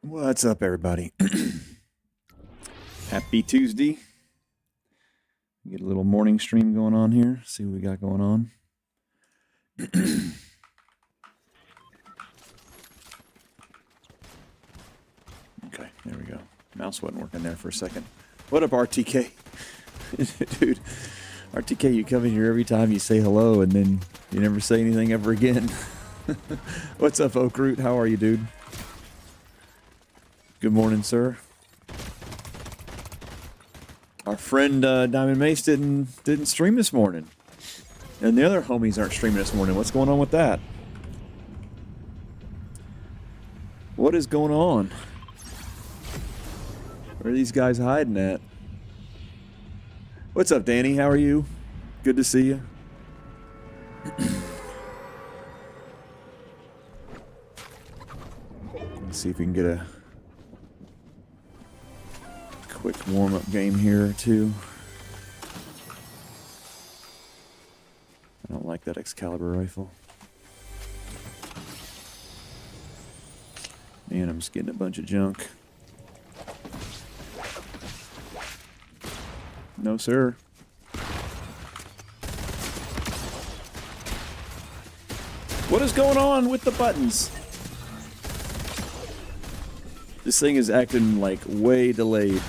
What's up, everybody? Happy Tuesday. Get a little morning stream going on here. See what we got going on. Okay, there we go. Mouse wasn't working there for a second. What up, RTK? Dude, RTK, you come in here every time you say hello, and then you never say anything ever again. What's up, Oak Root? How are you, dude? Good morning, sir. Our friend Diamond Mace didn't stream this morning, and the other homies aren't streaming this morning. What's going on with that? What is going on? Where are these guys hiding at? What's up, Danny? How are you? Good to see you. Let's see if we can get a quick warm-up game here or two. I don't like that Excalibur rifle. Man, I'm just getting a bunch of junk. No, sir. What is going on with the buttons? This thing is acting like way delayed.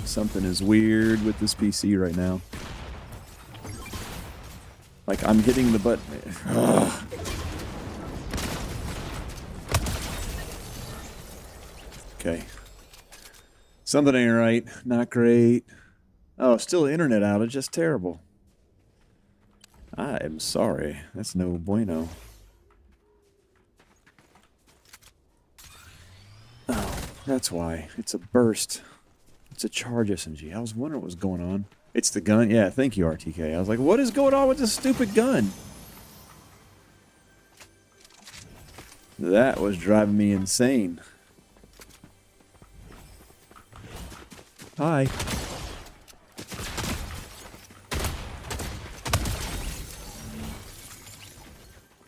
Something is weird with this PC right now. Like, I'm hitting the button. Ugh. Okay. Something ain't right. Not great. Oh, still internet outage. That's terrible. I am sorry. That's no bueno. Oh, that's why. It's a burst. It's a charge SMG. I was wondering what was going on. It's the gun? Yeah, thank you, RTK. I was like, what is going on with this stupid gun? That was driving me insane. Hi.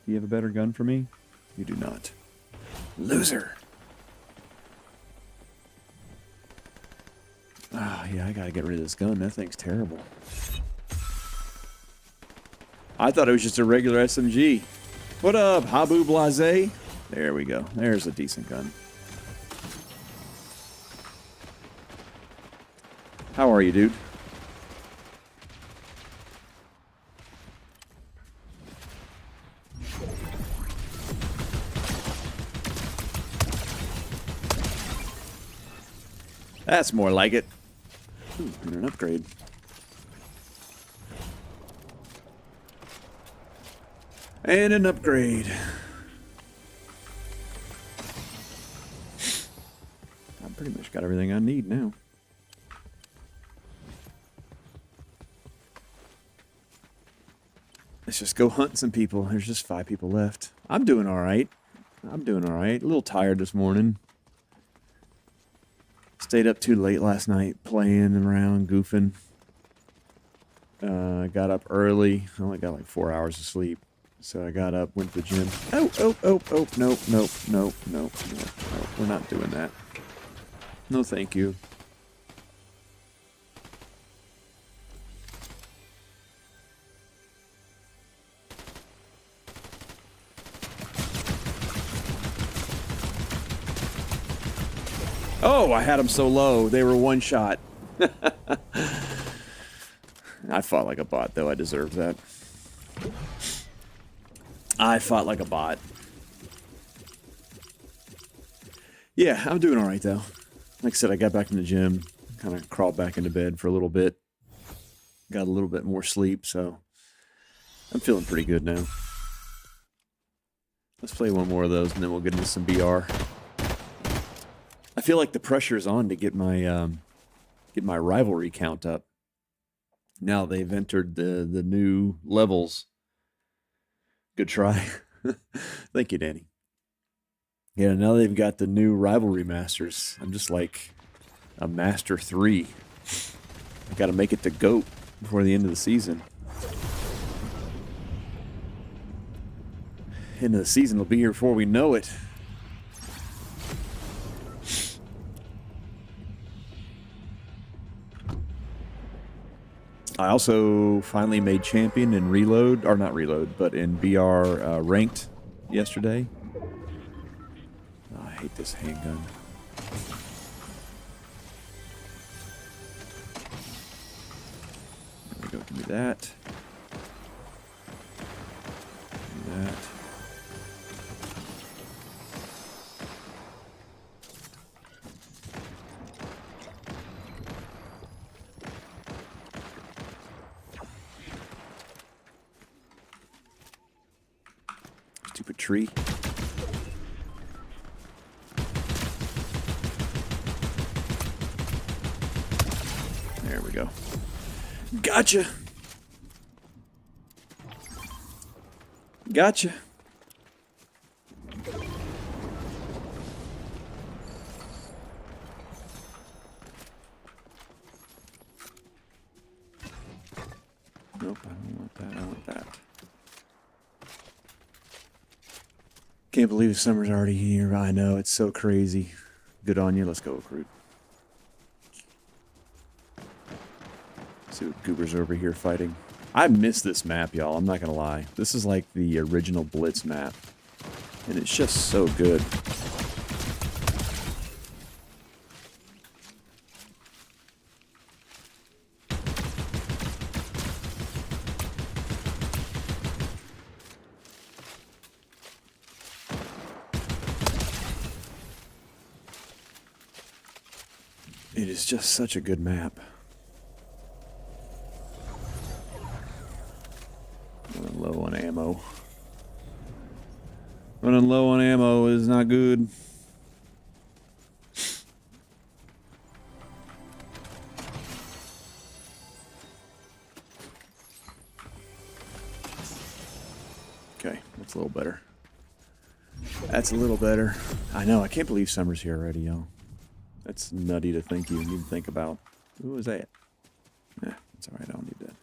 You have a better gun for me? You do not. Loser. Ah, yeah, I gotta get rid of this gun. That thing's terrible. I thought it was just a regular SMG. What up, Habu Blase? There we go. There's a decent gun. How are you, dude? That's more like it. Ooh, and an upgrade. And an upgrade. I pretty much got everything I need now. Let's just go hunt some people. There's just 5 people left. I'm doing all right. I'm doing all right. A little tired this morning. Stayed up too late last night playing around, goofing. Got up early. I only got like 4 hours of sleep. So I got up, went to the gym. Oh, nope. We're not doing that. No, thank you. Oh, I had them so low. They were one shot. I fought like a bot, though. I deserve that. I fought like a bot. Yeah, I'm doing all right, though. Like I said, I got back from the gym. Kind of crawled back into bed for a little bit. Got a little bit more sleep, so I'm feeling pretty good now. Let's play one more of those, and then we'll get into some BR. I feel like the pressure is on to get my rivalry count up. Now they've entered the new levels. Good try. Thank you, Danny. Yeah, now they've got the new rivalry masters. I'm just like a master 3. I got to make it to GOAT before the end of the season. End of the season will be here before we know it. I also finally made champion in reload, or not reload, but in BR ranked yesterday. Oh, I hate this handgun. There we go, give me that. Give me that. Stupid tree. There we go. Gotcha. Gotcha. Nope, I don't want that. I want that. Can't believe the summer's already here. I know, it's so crazy. Good on you. Let's go, recruit. See what goobers are over here fighting. I miss this map, y'all. I'm not gonna lie. This is like the original Blitz map. And it's just so good. It is just such a good map. Running low on ammo. Running low on ammo is not good. Okay, that's a little better. That's a little better. I know, I can't believe summer's here already, y'all. That's nutty to think you even think about. Who was that? Eh, it's alright, I don't need that.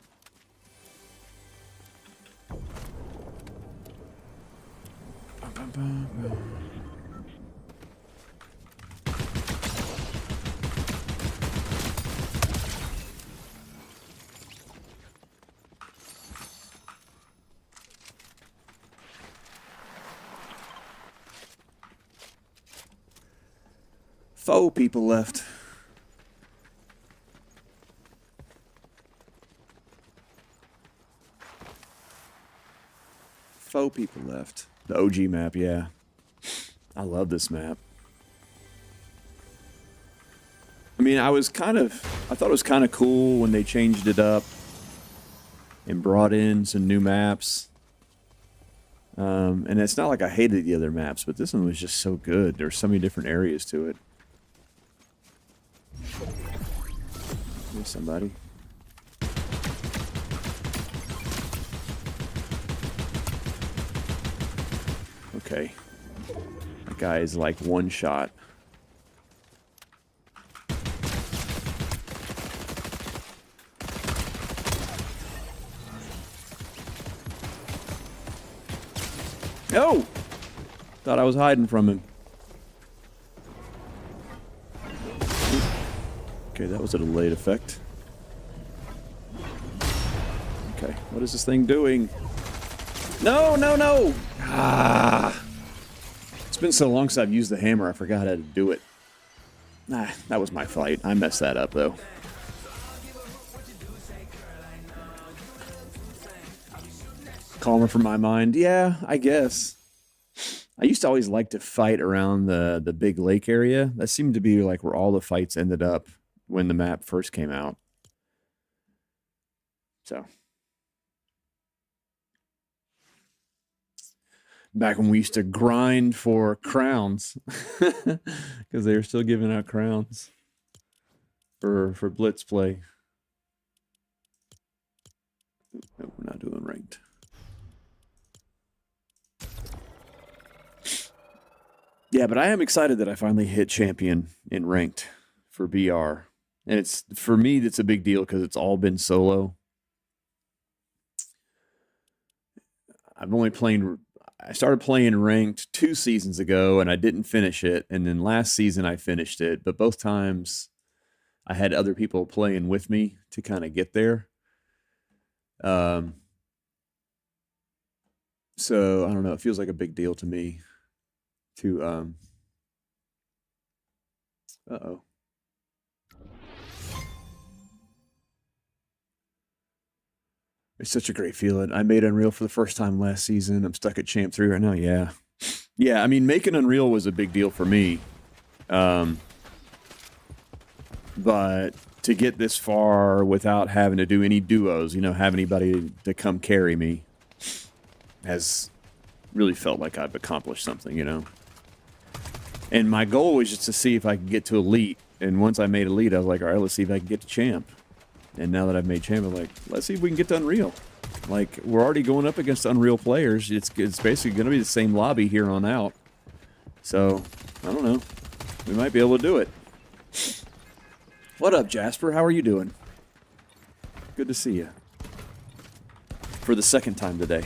Faux people left. Faux people left. The OG map, yeah. I love this map. I mean, I thought it was kind of cool when they changed it up and brought in some new maps. And it's not like I hated the other maps, but this one was just so good. There's so many different areas to it. There's somebody. Okay. That guy is like one shot. Oh! Thought I was hiding from him. Okay, that was a delayed effect. Okay, what is this thing doing? No, no, no! Ah! It's been so long since I've used the hammer, I forgot how to do it. Ah, that was my fight. I messed that up, though. Calmer for my mind. Yeah, I guess. I used to always like to fight around the big lake area. That seemed to be like where all the fights ended up when the map first came out. So. Back when we used to grind for crowns. Because they were still giving out crowns for Blitz play. No, we're not doing ranked. Yeah, but I am excited that I finally hit champion in ranked for BR. And it's, for me, it's a big deal because it's all been solo. I've only played I started playing ranked 2 seasons ago, and I didn't finish it. And then last season I finished it, but both times I had other people playing with me to kind of get there. Um, so I don't know. It feels like a big deal to me to uh-oh. It's such a great feeling. I made Unreal for the first time last season. I'm stuck at Champ 3 right now. Yeah. Yeah, I mean, making Unreal was a big deal for me. But to get this far without having to do any duos, have anybody to come carry me, has really felt like I've accomplished something. And my goal was just to see if I could get to Elite. And once I made Elite, I was like, all right, let's see if I can get to Champ. And now that I've made Champ, I'm like, let's see if we can get to Unreal. Like, we're already going up against Unreal players. It's basically going to be the same lobby here on out. So, I don't know. We might be able to do it. What up, Jasper? How are you doing? Good to see you. For the second time today.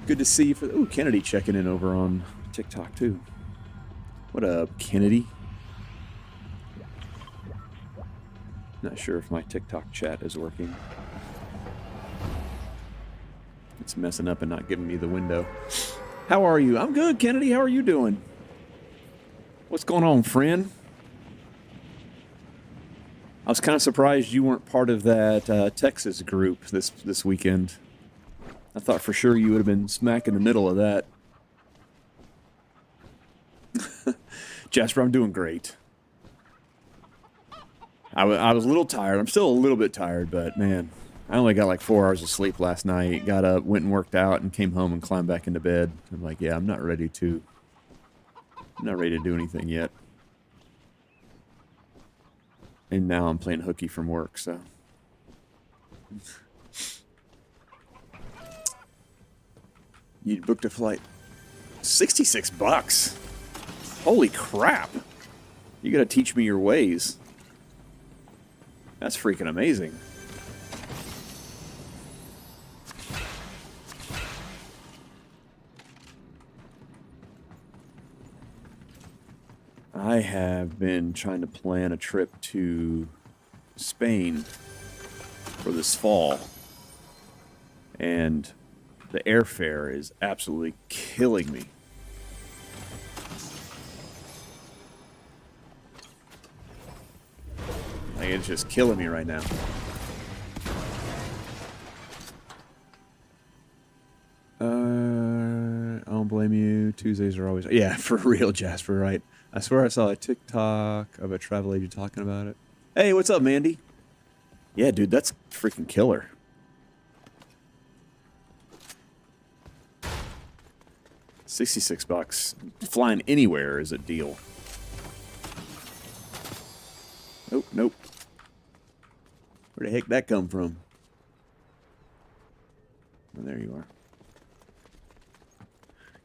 Good to see you for... Ooh, Kennedy checking in over on TikTok, too. What up, Kennedy? Not sure if my TikTok chat is working. It's messing up and not giving me the window. How are you? I'm good, Kennedy. How are you doing? What's going on, friend? I was kind of surprised you weren't part of that Texas group this weekend. I thought for sure you would have been smack in the middle of that. Jasper, I'm doing great. I was a little tired. I'm still a little bit tired, but man, I only got like 4 hours of sleep last night. Got up, went and worked out, and came home and climbed back into bed. I'm like, yeah, I'm not ready to do anything yet. And now I'm playing hooky from work, so. You booked a flight. $66. Holy crap. You gotta teach me your ways. That's freaking amazing. I have been trying to plan a trip to Spain for this fall. And the airfare is absolutely killing me. Like, it's just killing me right now. I don't blame you. Tuesdays are always... Yeah, for real, Jasper, right? I swear I saw a TikTok of a travel agent talking about it. Hey, what's up, Mandy? Yeah, dude, that's freaking killer. $66. Flying anywhere is a deal. Nope, nope. Where the heck that come from? Oh, there you are.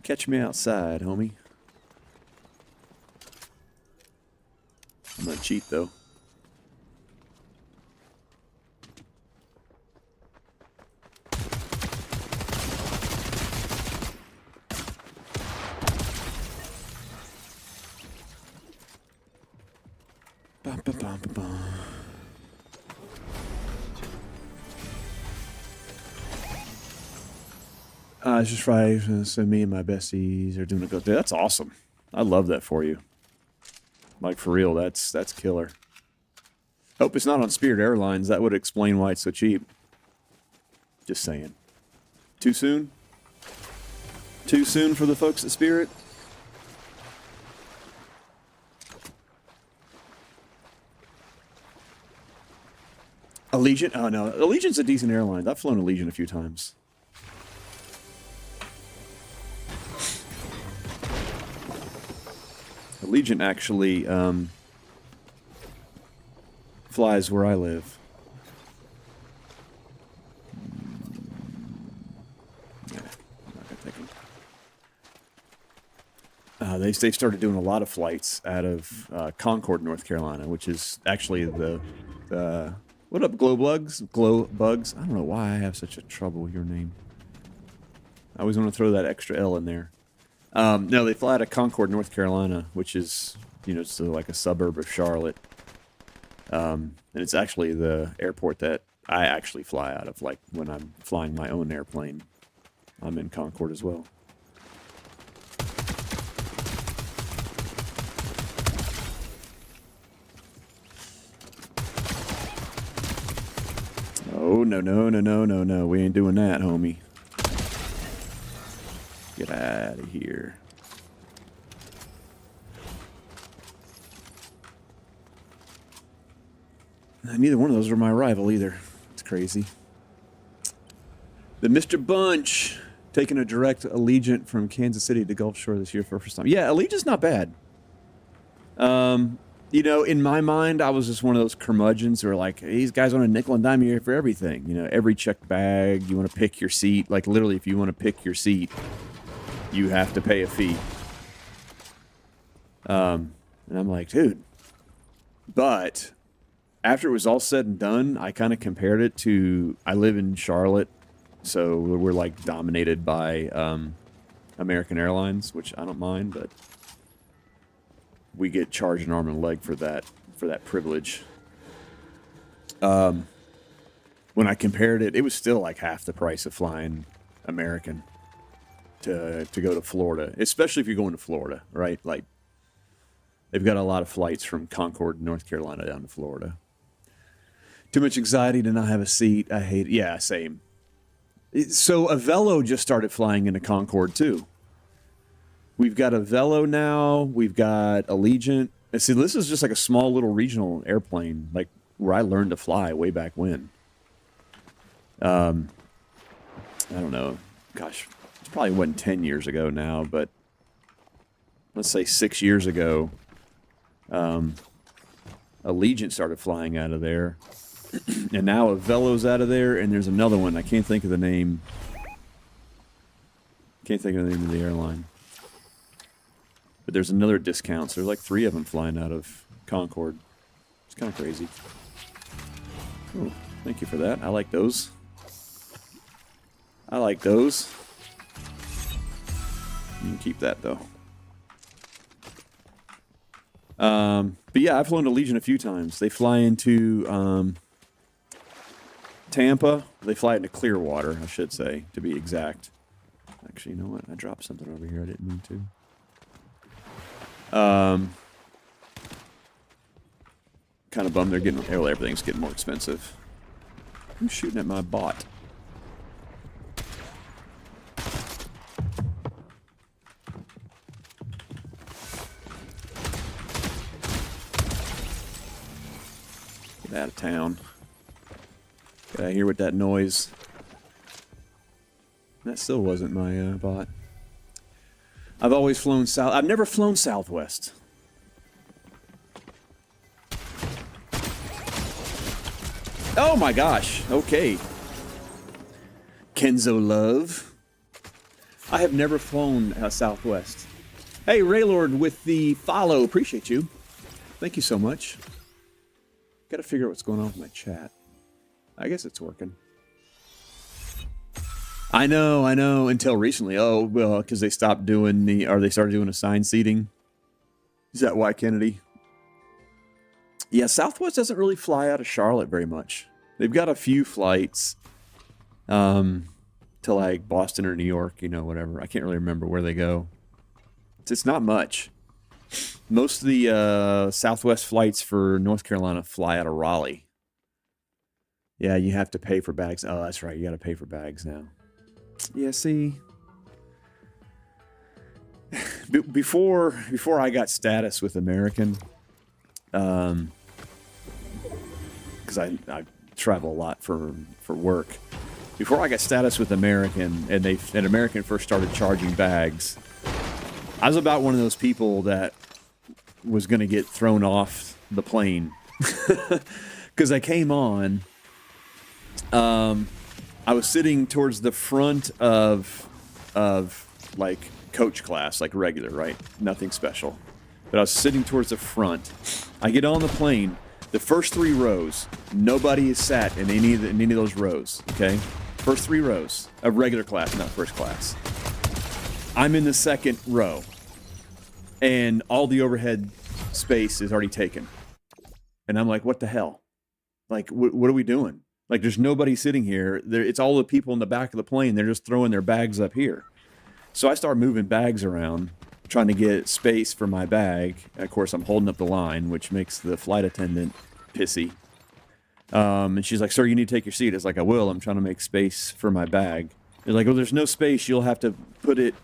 Catch me outside, homie. I'm gonna cheat, though. Bum, bum, bum, bum, bum. It's just Friday, so me and my besties are doing a good day. That's awesome. I love that for you. Like, for real, that's killer. Hope it's not on Spirit Airlines. That would explain why it's so cheap. Just saying. Too soon? Too soon for the folks at Spirit? Allegiant? Oh, no. Allegiant's a decent airline. I've flown Allegiant a few times. Allegiant actually flies where I live. Yeah, I'm not gonna take them. They started doing a lot of flights out of Concord, North Carolina, which is actually the What up, Glow Bugs? Glow Bugs. I don't know why I have such a trouble with your name. I always want to throw that extra L in there. No, they fly out of Concord, North Carolina, which is, you know, so like a suburb of Charlotte. And it's actually the airport that I actually fly out of. Like when I'm flying my own airplane, I'm in Concord as well. Oh, no, no, no, no, no, no. We ain't doing that, homie. Get out of here. Neither one of those are my rival either. It's crazy. The Mr. Bunch taking a direct Allegiant from Kansas City to Gulf Shore this year for the first time. Yeah, Allegiant's not bad. You know, in my mind, I was just one of those curmudgeons who are like, hey, these guys want a nickel and dime here for everything. You know, every checked bag, you want to pick your seat. Like, literally, if you want to pick your seat, you have to pay a fee. And I'm like, dude. But after it was all said and done, I kind of compared it to, I live in Charlotte, so we're like dominated by American Airlines, which I don't mind, but we get charged an arm and a leg for that privilege. When I compared it, it was still like half the price of flying American to go to Florida, especially if you're going to Florida, right? Like, they've got a lot of flights from Concord, North Carolina down to Florida. Too much anxiety to not have a seat. I hate it. Yeah, same. So Avelo just started flying into Concord too. We've got Avelo now. We've got Allegiant. And see, this is just like a small little regional airplane, like where I learned to fly way back when. I don't know. Gosh, it probably wasn't 10 years ago now, but let's say 6 years ago, Allegiant started flying out of there. And now Avelo's out of there, and there's another one. I can't think of the name. Can't think of the name of the airline. But there's another discount, so there's like 3 of them flying out of Concord. It's kind of crazy. Oh, thank you for that. I like those. I like those. You can keep that, though. But yeah, I've flown to Allegiant a few times. They fly into Tampa. They fly into Clearwater, I should say, to be exact. Actually, you know what? I dropped something over here I didn't mean to. Kind of bummed they're getting, well, everything's getting more expensive. Who's shooting at my bot? Get out of town. Get out of here with that noise. That still wasn't my bot. I've always flown south. I've never flown Southwest. Oh my gosh. Okay. Kenzo Love. I have never flown Southwest. Hey, Raylord with the follow. Appreciate you. Thank you so much. Got to figure out what's going on with my chat. I guess it's working. I know, until recently. Oh, well, because they stopped doing the, or they started doing assigned seating. Is that why, Kennedy? Yeah, Southwest doesn't really fly out of Charlotte very much. They've got a few flights to like Boston or New York, you know, whatever. I can't really remember where they go. It's not much. Most of the Southwest flights for North Carolina fly out of Raleigh. Yeah, you have to pay for bags. Oh, that's right. You got to pay for bags now. Yeah, see. Before I got status with American, because I travel a lot for work. Before I got status with American, and American first started charging bags, I was about one of those people that was going to get thrown off the plane because I came on. I was sitting towards the front of like coach class, like regular, right? Nothing special. But I was sitting towards the front. I get on the plane. The first 3 rows, nobody is sat in any of those rows, okay? First 3 rows of regular class, not first class. I'm in the second row, and all the overhead space is already taken. And I'm like, what the hell? Like, what are we doing? Like, there's nobody sitting here. It's all the people in the back of the plane. They're just throwing their bags up here. So I start moving bags around, trying to get space for my bag. Of course, I'm holding up the line, which makes the flight attendant pissy. And she's like, sir, you need to take your seat. It's like, I will. I'm trying to make space for my bag. They're like, well, there's no space. You'll have to put it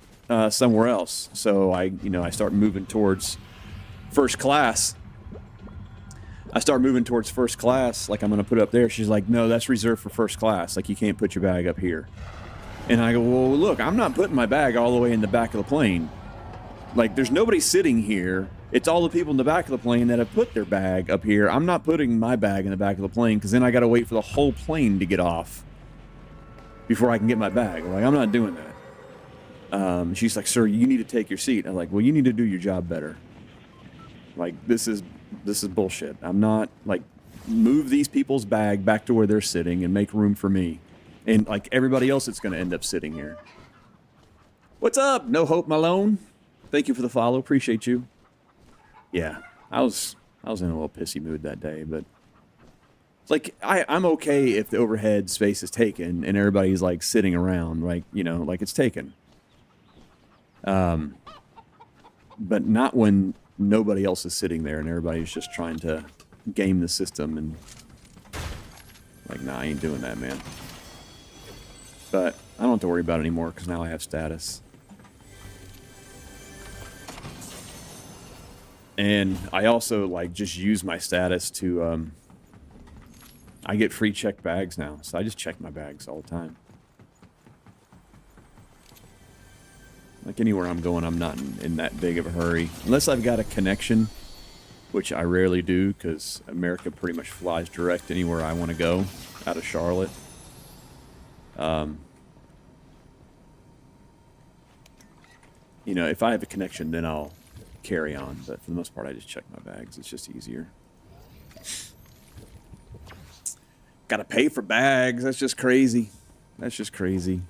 somewhere else. So I start moving towards first class. Like I'm going to put it up there. She's like, no, that's reserved for first class. Like, you can't put your bag up here. And I go, well, look, I'm not putting my bag all the way in the back of the plane. Like, there's nobody sitting here. It's all the people in the back of the plane that have put their bag up here. I'm not putting my bag in the back of the plane because then I got to wait for the whole plane to get off before I can get my bag. Like, I'm not doing that. She's like, sir, you need to take your seat. I'm like, well, you need to do your job better. Like, this is bullshit. I'm not, like, move these people's bag back to where they're sitting and make room for me. And, like, everybody else that's going to end up sitting here. What's up? No Hope Malone. Thank you for the follow. Appreciate you. Yeah, I was in a little pissy mood that day, but like I'm okay if the overhead space is taken and everybody's like sitting around, like, you know, like it's taken. But not when nobody else is sitting there and everybody's just trying to game the system and like, nah, I ain't doing that, man. But I don't have to worry about it anymore because now I have status. And I also, like, just use my status to, I get free checked bags now. So I just check my bags all the time. Like, anywhere I'm going, I'm not in that big of a hurry. Unless I've got a connection, which I rarely do, because America pretty much flies direct anywhere I want to go out of Charlotte. You know, if I have a connection, then I'll carry on, but for the most part I just check my bags. It's just easier. Gotta pay for bags. That's just crazy. That's just crazy.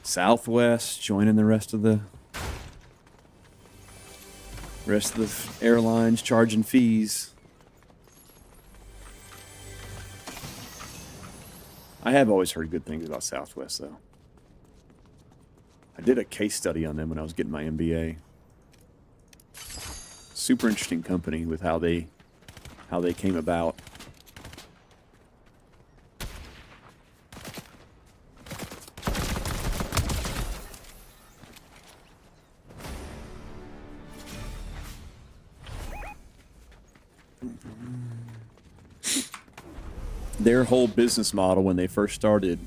Southwest joining the rest of the airlines charging fees. I have always heard good things about Southwest though. I did a case study on them when I was getting my MBA. Super interesting company with how they came about. Their whole business model when they first started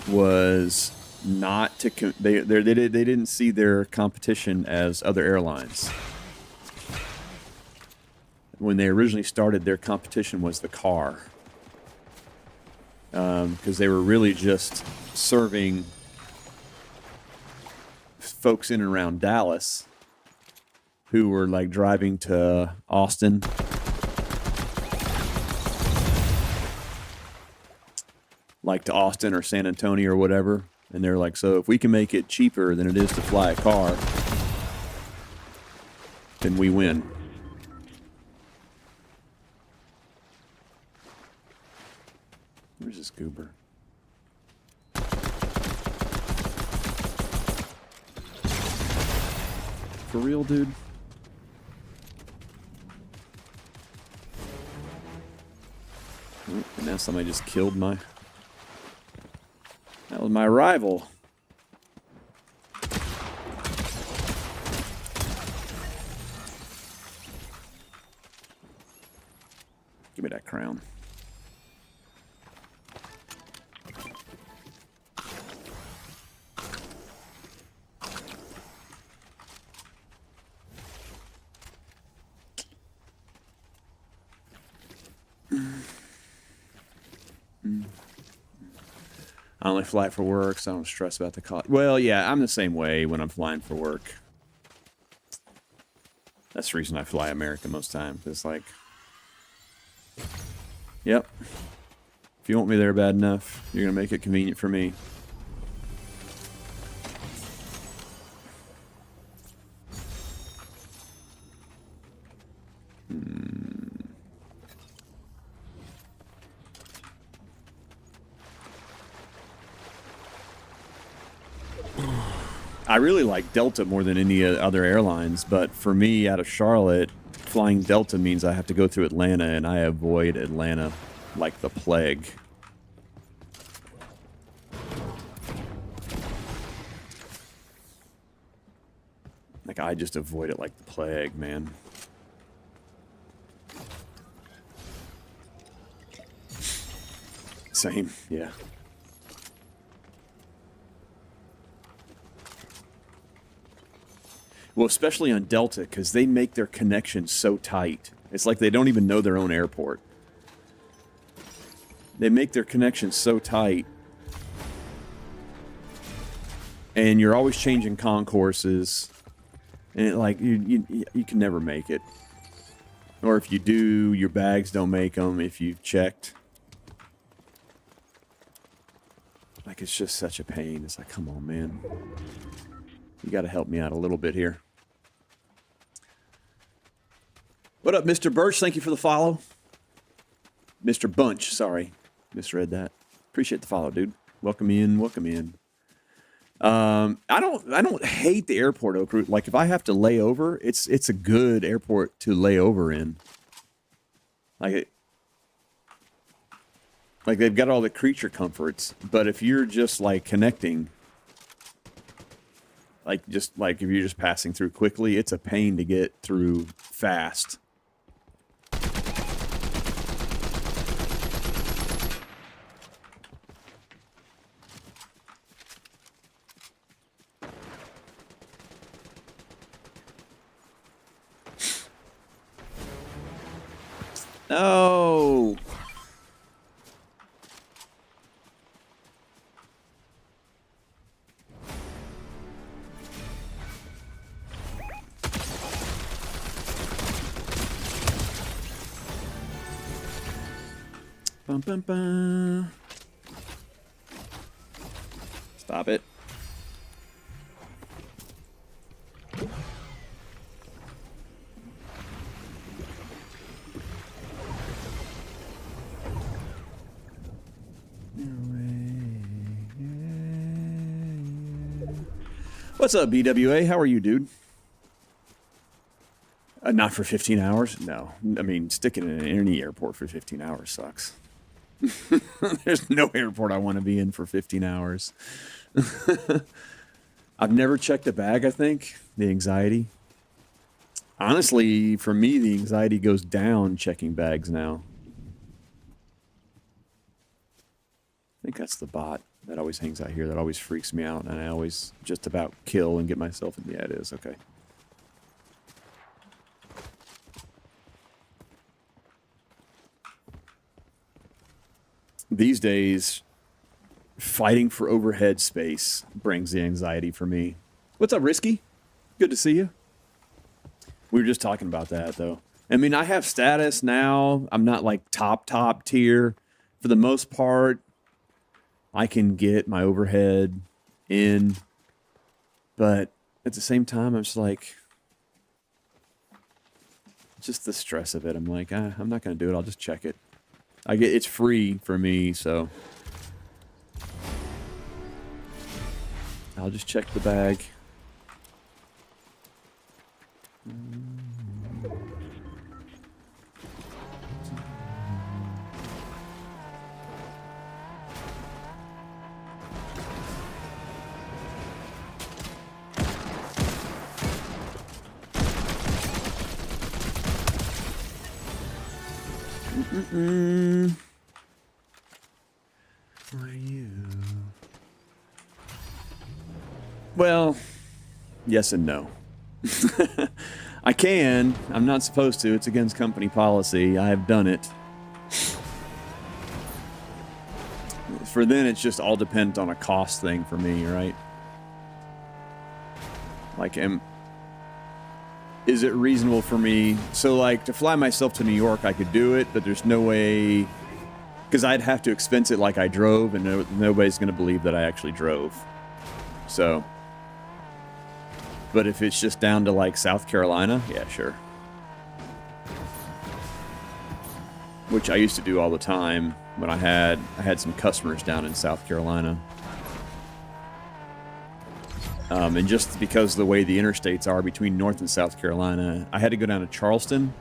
was not to they didn't see their competition as other airlines. When they originally started, their competition was the car, because they were really just serving folks in and around Dallas who were like driving to Austin, like to Austin or San Antonio or whatever. And they're like, so if we can make it cheaper than it is to fly a car, then we win. Where's this goober? For real, dude? Oh, and now somebody just killed my... That was my rival. Give me that crown. I only fly for work, so I don't stress about the cost. Well, yeah, I'm the same way when I'm flying for work. That's the reason I fly American most times. It's like, yep. If you want me there bad enough, you're going to make it convenient for me. I really like Delta more than any other airlines, but for me, out of Charlotte, flying Delta means I have to go through Atlanta, and I avoid Atlanta like the plague. Like, I just avoid it like the plague, man. Same, yeah. Well, especially on Delta, because they make their connections so tight. It's like they don't even know their own airport. They make their connections so tight. And you're always changing concourses. And it, like, you can never make it. Or if you do, your bags don't make them if you've checked. Like, it's just such a pain. It's like, come on, man. You got to help me out a little bit here. What up, Mr. Birch? Thank you for the follow. Mr. Bunch, sorry. Misread that. Appreciate the follow, dude. Welcome in, welcome in. I don't hate the airport, Oak Root. Like, if I have to lay over, it's a good airport to lay over in. Like they've got all the creature comforts, but if you're just like connecting, like if you're just passing through quickly, it's a pain to get through fast. No. Bum, bum, bum. Stop it. What's up, BWA? How are you, dude? Not for 15 hours? No. I mean, sticking in any airport for 15 hours sucks. There's no airport I want to be in for 15 hours. I've never checked a bag, I think. The anxiety. Honestly, for me, the anxiety goes down checking bags now. I think that's the bot that always hangs out here. That always freaks me out. And I always just about kill and get myself in. Yeah, it is. Okay. These days, fighting for overhead space brings the anxiety for me. What's up, Risky? Good to see you. We were just talking about that, though. I mean, I have status now. I'm not like top tier. For the most part, I can get my overhead in. But at the same time, I'm just like, just the stress of it. I'm like, I'm not going to do it. I'll just check it. It's free for me, so I'll just check the bag. Where are you? Well, yes and no. I can. I'm not supposed to. It's against company policy. I have done it. For then, it's just all dependent on a cost thing for me, right? Like, is it reasonable for me? So, like, to fly myself to New York, I could do it, but there's no way, because I'd have to expense it like I drove, and nobody's going to believe that I actually drove. So, but if it's just down to, like, South Carolina, yeah, sure. Which I used to do all the time when I had some customers down in South Carolina. And just because the way the interstates are between North and South Carolina, I had to go down to Charleston,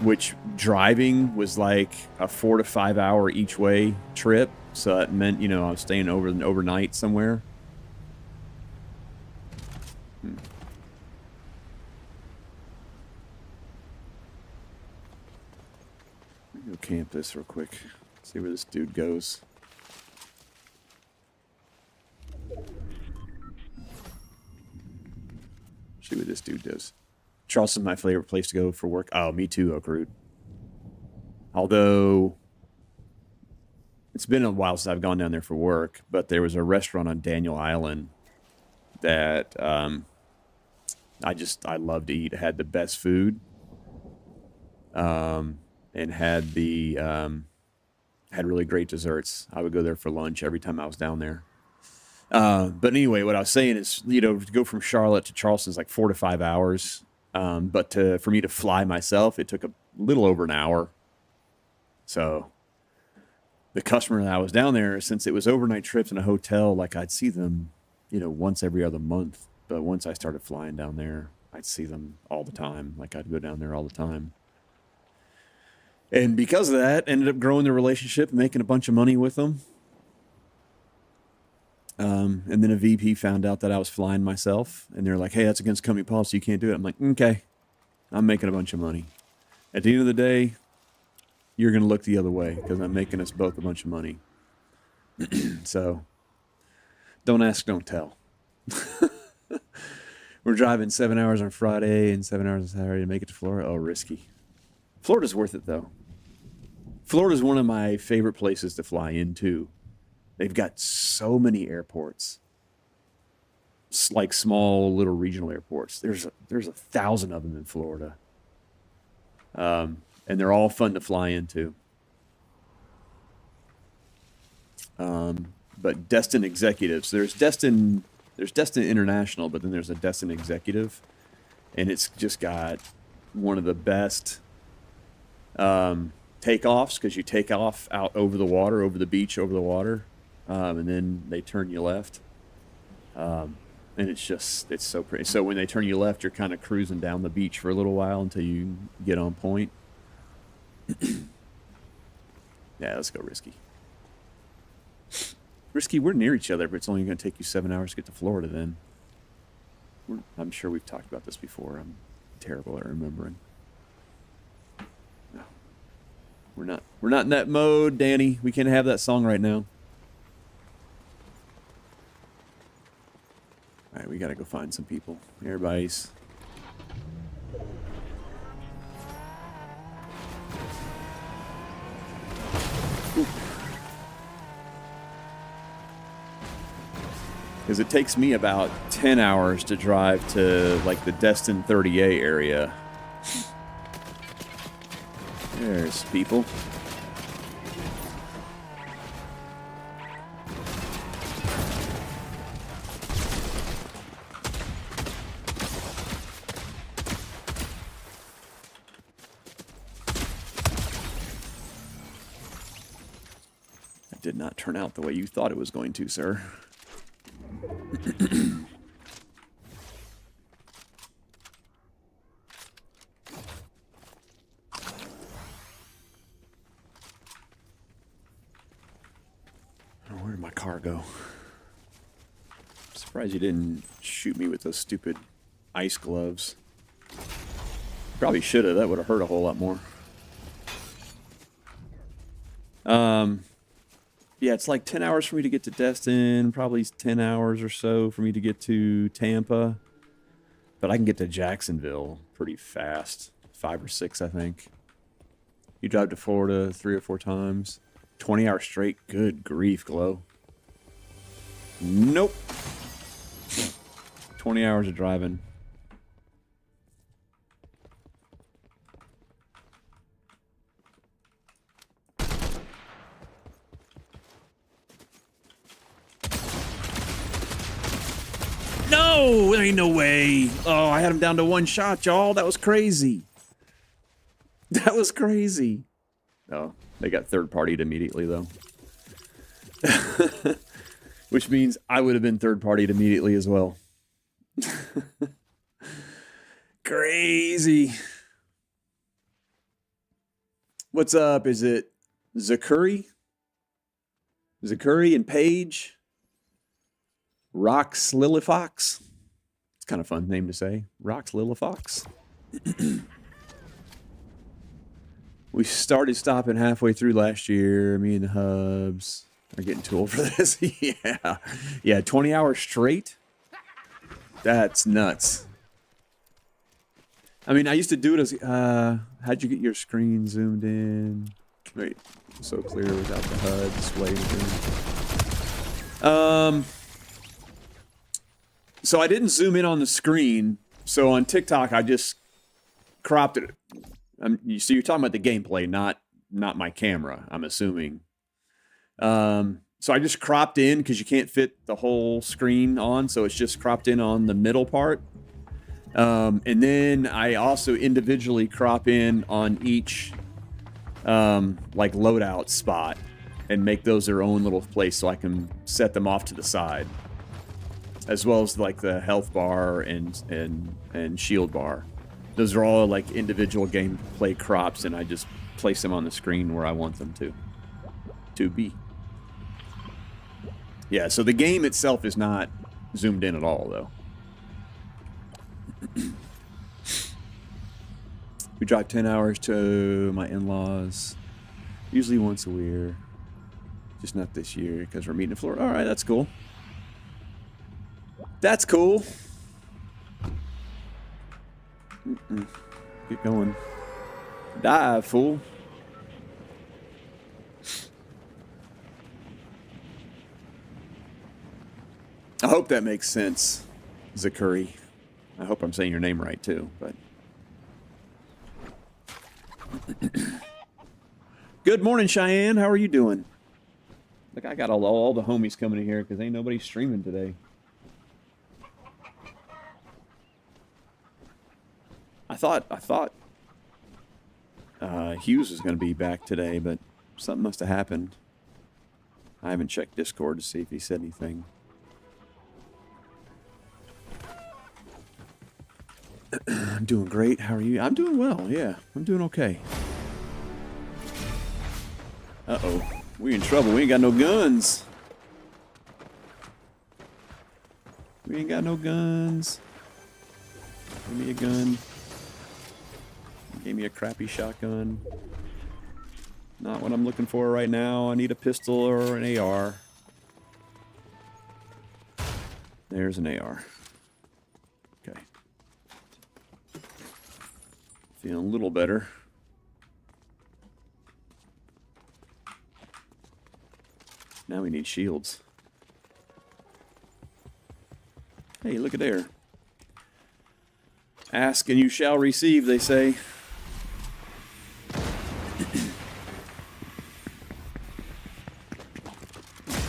which driving was like a 4 to 5 hour each way trip. So that meant, you know, I was staying overnight somewhere. Let me go camp this real quick. See where this dude goes. See what this dude does. Charleston's my favorite place to go for work. Oh, me too, Oak. Although it's been a while since I've gone down there for work, but there was a restaurant on Daniel Island that I love to eat. It had the best food, and had had really great desserts. I would go there for lunch every time I was down there. But anyway, what I was saying is, you know, to go from Charlotte to Charleston is like 4 to 5 hours. But for me to fly myself, it took a little over an hour. So the customer that I was down there, since it was overnight trips in a hotel, like I'd see them, you know, once every other month. But once I started flying down there, I'd see them all the time. Like I'd go down there all the time. And because of that, ended up growing the relationship, making a bunch of money with them. And then a VP found out that I was flying myself, and they're like, hey, that's against company policy. You can't do it. I'm like, okay, I'm making a bunch of money. At the end of the day, you're going to look the other way because I'm making us both a bunch of money. So don't ask, don't tell. We're driving 7 hours on Friday and 7 hours on Saturday to make it to Florida. Oh, risky. Florida's worth it, though. Florida's one of my favorite places to fly into. They've got so many airports, it's like small little regional airports. There's 1,000 of them in Florida, and they're all fun to fly into. But Destin executives, there's Destin International, but then there's a Destin Executive, and it's just got one of the best takeoffs because you take off out over the water, over the beach, over the water. And then they turn you left. And it's so pretty. So when they turn you left, you're kind of cruising down the beach for a little while until you get on point. Yeah, let's go risky. Risky, we're near each other, but it's only going to take you 7 hours to get to Florida then. I'm sure we've talked about this before. I'm terrible at remembering. No. We're not in that mode, Danny. We can't have that song right now. All right, we got to go find some people. Everybody's... Because it takes me about 10 hours to drive to, like, the Destin 30A area. There's people. Did not turn out the way you thought it was going to, sir. Where did my car go? I'm surprised you didn't shoot me with those stupid ice gloves. Probably should have. That would have hurt a whole lot more. Yeah, it's like 10 hours for me to get to Destin, probably 10 hours or so for me to get to Tampa. But I can get to Jacksonville pretty fast. 5 or 6, I think. You drive to Florida 3 or 4 times. 20 hours straight. Good grief, Glow. Nope. 20 hours of driving. ain't no way. Oh, I had him down to one shot, y'all. That was crazy. That was crazy. Oh, they got third-partied immediately, though. Which means I would have been third-partied immediately as well. Crazy. What's up? Is it Zakuri? Zakuri and Paige? Rox Lilyfox? It's kind of a fun name to say. Rox Lilyfox. We started stopping halfway through last year. Me and the hubs are getting too old for this. Yeah. Yeah, 20 hours straight? That's nuts. I mean, I used to do it as... how'd you get your screen zoomed in? Wait, so clear without the HUD display. So I didn't zoom in on the screen. So on TikTok, I just cropped it. So you're talking about the gameplay, not my camera, I'm assuming. So I just cropped in because you can't fit the whole screen on. So it's just cropped in on the middle part. And then I also individually crop in on each like loadout spot and make those their own little place so I can set them off to the side, as well as like the health bar and shield bar. Those are all like individual gameplay crops, and I just place them on the screen where I want them to be. Yeah, so the game itself is not zoomed in at all, though. We drive 10 hours to my in-laws, usually once a year. Just not this year because we're meeting in Florida. All right, that's cool. That's cool. Get going. Dive, fool. I hope that makes sense, Zakuri. I hope I'm saying your name right, too, but... Good morning, Cheyenne. How are you doing? Look, I got all the homies coming in here because ain't nobody streaming today. I thought Hughes was going to be back today, but something must have happened. I haven't checked Discord to see if he said anything. I'm doing great. How are you? I'm doing well, yeah. I'm doing okay. Uh-oh. We in trouble. We ain't got no guns. We ain't got no guns. Give me a gun. Gave me a crappy shotgun. Not what I'm looking for right now. I need a pistol or an AR. There's an AR. Okay. Feeling a little better. Now we need shields. Hey, look at there. Ask and you shall receive, they say.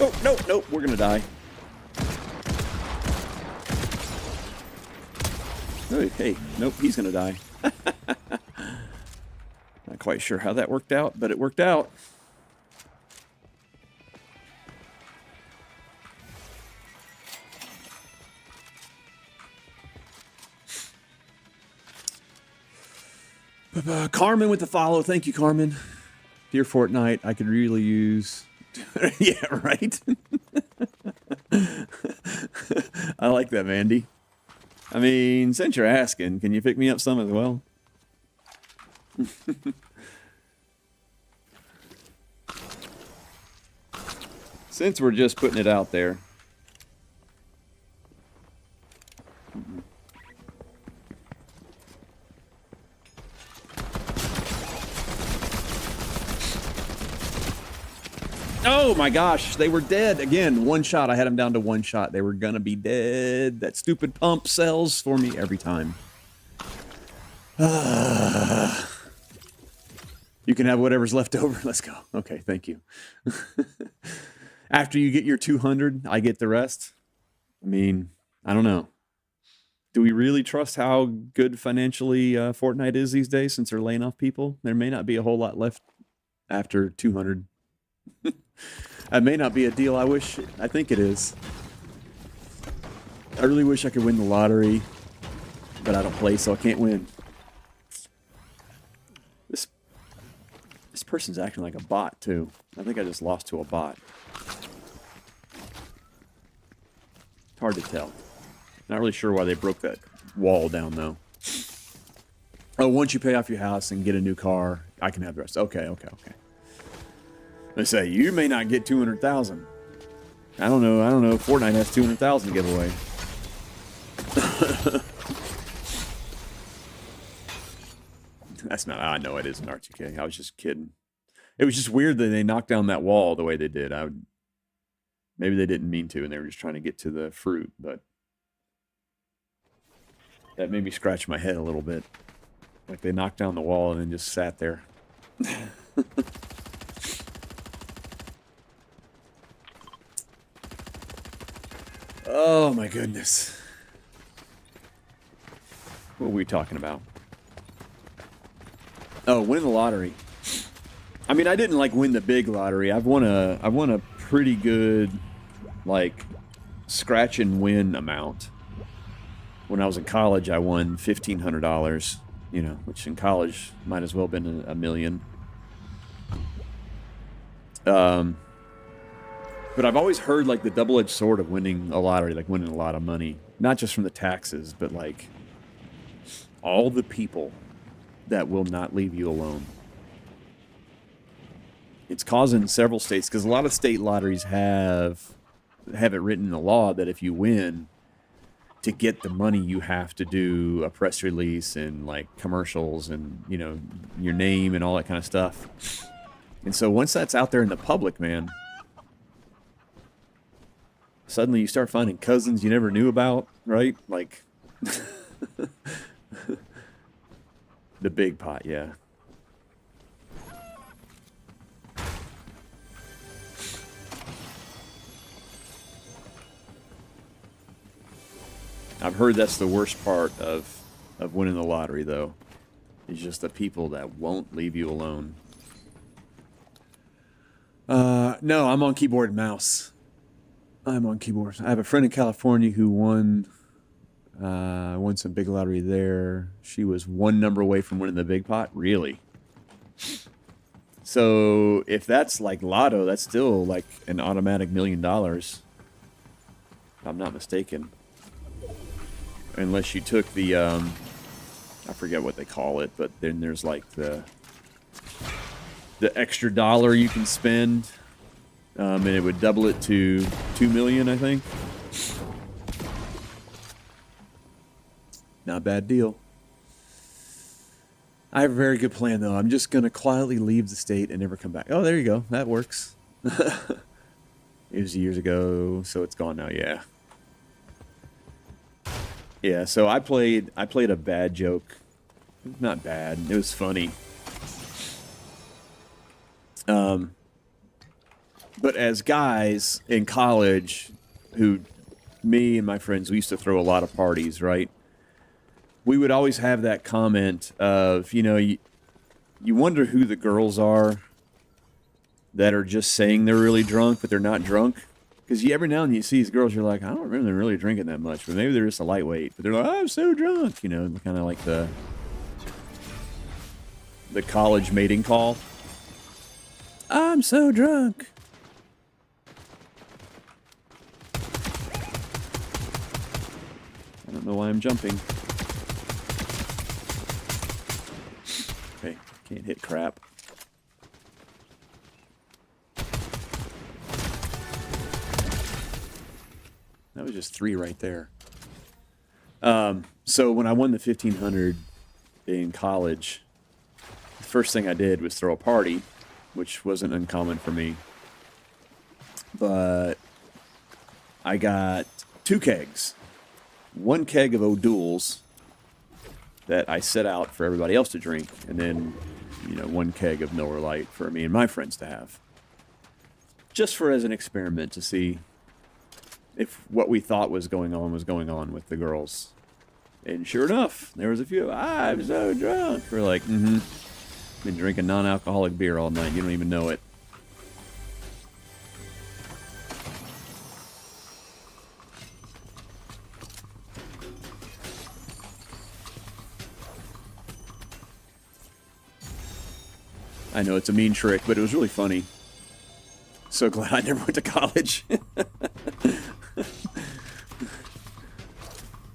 Oh, nope, we're gonna die. Hey, nope, he's gonna die. Not quite sure how that worked out, but it worked out. Carmen with the follow. Thank you, Carmen. Dear Fortnite, I could really use... Yeah, right? I like that, Mandy. I mean, since you're asking, can you pick me up some as well? Since we're just putting it out there. Oh my gosh, they were dead. Again, one shot. I had them down to one shot. They were gonna be dead. That stupid pump sells for me every time. You can have whatever's left over. Let's go. Okay, thank you. After you get your 200, I get the rest. I mean, I don't know. Do we really trust how good financially Fortnite is these days since they're laying off people? There may not be a whole lot left after 200. That may not be a deal I think it is. I really wish I could win the lottery, but I don't play, so I can't win. This person's acting like a bot, too. I think I just lost to a bot. It's hard to tell. Not really sure why they broke that wall down, though. Oh, once you pay off your house and get a new car, I can have the rest. Okay. They say, you may not get 200,000. I don't know. Fortnite has 200,000 to give away. That's not, I know it isn't R2K. I was just kidding. It was just weird that they knocked down that wall the way they did. Maybe they didn't mean to and they were just trying to get to the fruit, but that made me scratch my head a little bit. Like they knocked down the wall and then just sat there. Oh my goodness. What were we talking about? Oh, winning the lottery. I mean, I didn't like win the big lottery. I've won a pretty good like scratch and win amount. When I was in college, I won $1,500, you know, which in college might as well have been a million. But I've always heard like the double-edged sword of winning a lottery, like winning a lot of money, not just from the taxes, but like all the people that will not leave you alone. It's causing several states, because a lot of state lotteries have it written in the law that if you win, to get the money you have to do a press release and like commercials and, you know, your name and all that kind of stuff. And so once that's out there in the public, man, suddenly you start finding cousins you never knew about, right? Like the big pot, yeah. I've heard that's the worst part of winning the lottery, though. It's just the people that won't leave you alone. No, I'm on keyboard and mouse. I'm on keyboard. I have a friend in California who won some big lottery there. She was one number away from winning the big pot. Really? So if that's like lotto, that's still like an automatic $1 million. If I'm not mistaken. Unless you took the, I forget what they call it, but then there's like the extra dollar you can spend, and it would double it to 2 million, I think. Not a bad deal. I have a very good plan, though. I'm just going to quietly leave the state and never come back. Oh, there you go. That works. It was years ago, so it's gone now, yeah. Yeah, so I played a bad joke. Not bad. It was funny. But as guys in college, me and my friends, we used to throw a lot of parties, right? We would always have that comment of, you know, you wonder who the girls are that are just saying they're really drunk, but they're not drunk. Because every now and then you see these girls, you're like, I don't remember them really drinking that much, but maybe they're just a lightweight. But they're like, oh, I'm so drunk, you know, kind of like the college mating call. I'm so drunk. I don't know why I'm jumping. Okay, can't hit crap. That was just 3 right there. So when I won the 1,500 in college, the first thing I did was throw a party, which wasn't uncommon for me. But I got 2 kegs. 1 keg of O'Doul's that I set out for everybody else to drink, and then, you know, 1 keg of Miller Lite for me and my friends to have. Just as an experiment to see if what we thought was going on with the girls. And sure enough, there was a few. I'm so drunk. We're like, been drinking non-alcoholic beer all night. You don't even know it. I know it's a mean trick, but it was really funny. So glad I never went to college.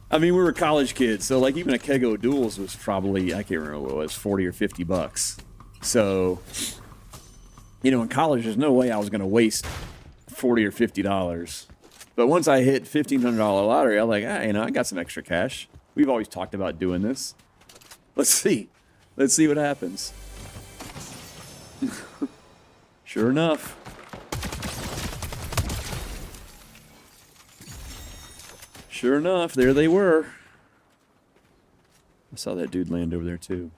I mean, we were college kids, so like even a keg of duels was probably, I can't remember what it was, 40 or 50 bucks. So, you know, in college, there's no way I was going to waste $40 or $50. But once I hit $1,500 lottery, I'm like, you know, I got some extra cash. We've always talked about doing this. Let's see. Let's see what happens. Sure enough. Sure enough, there they were. I saw that dude land over there too.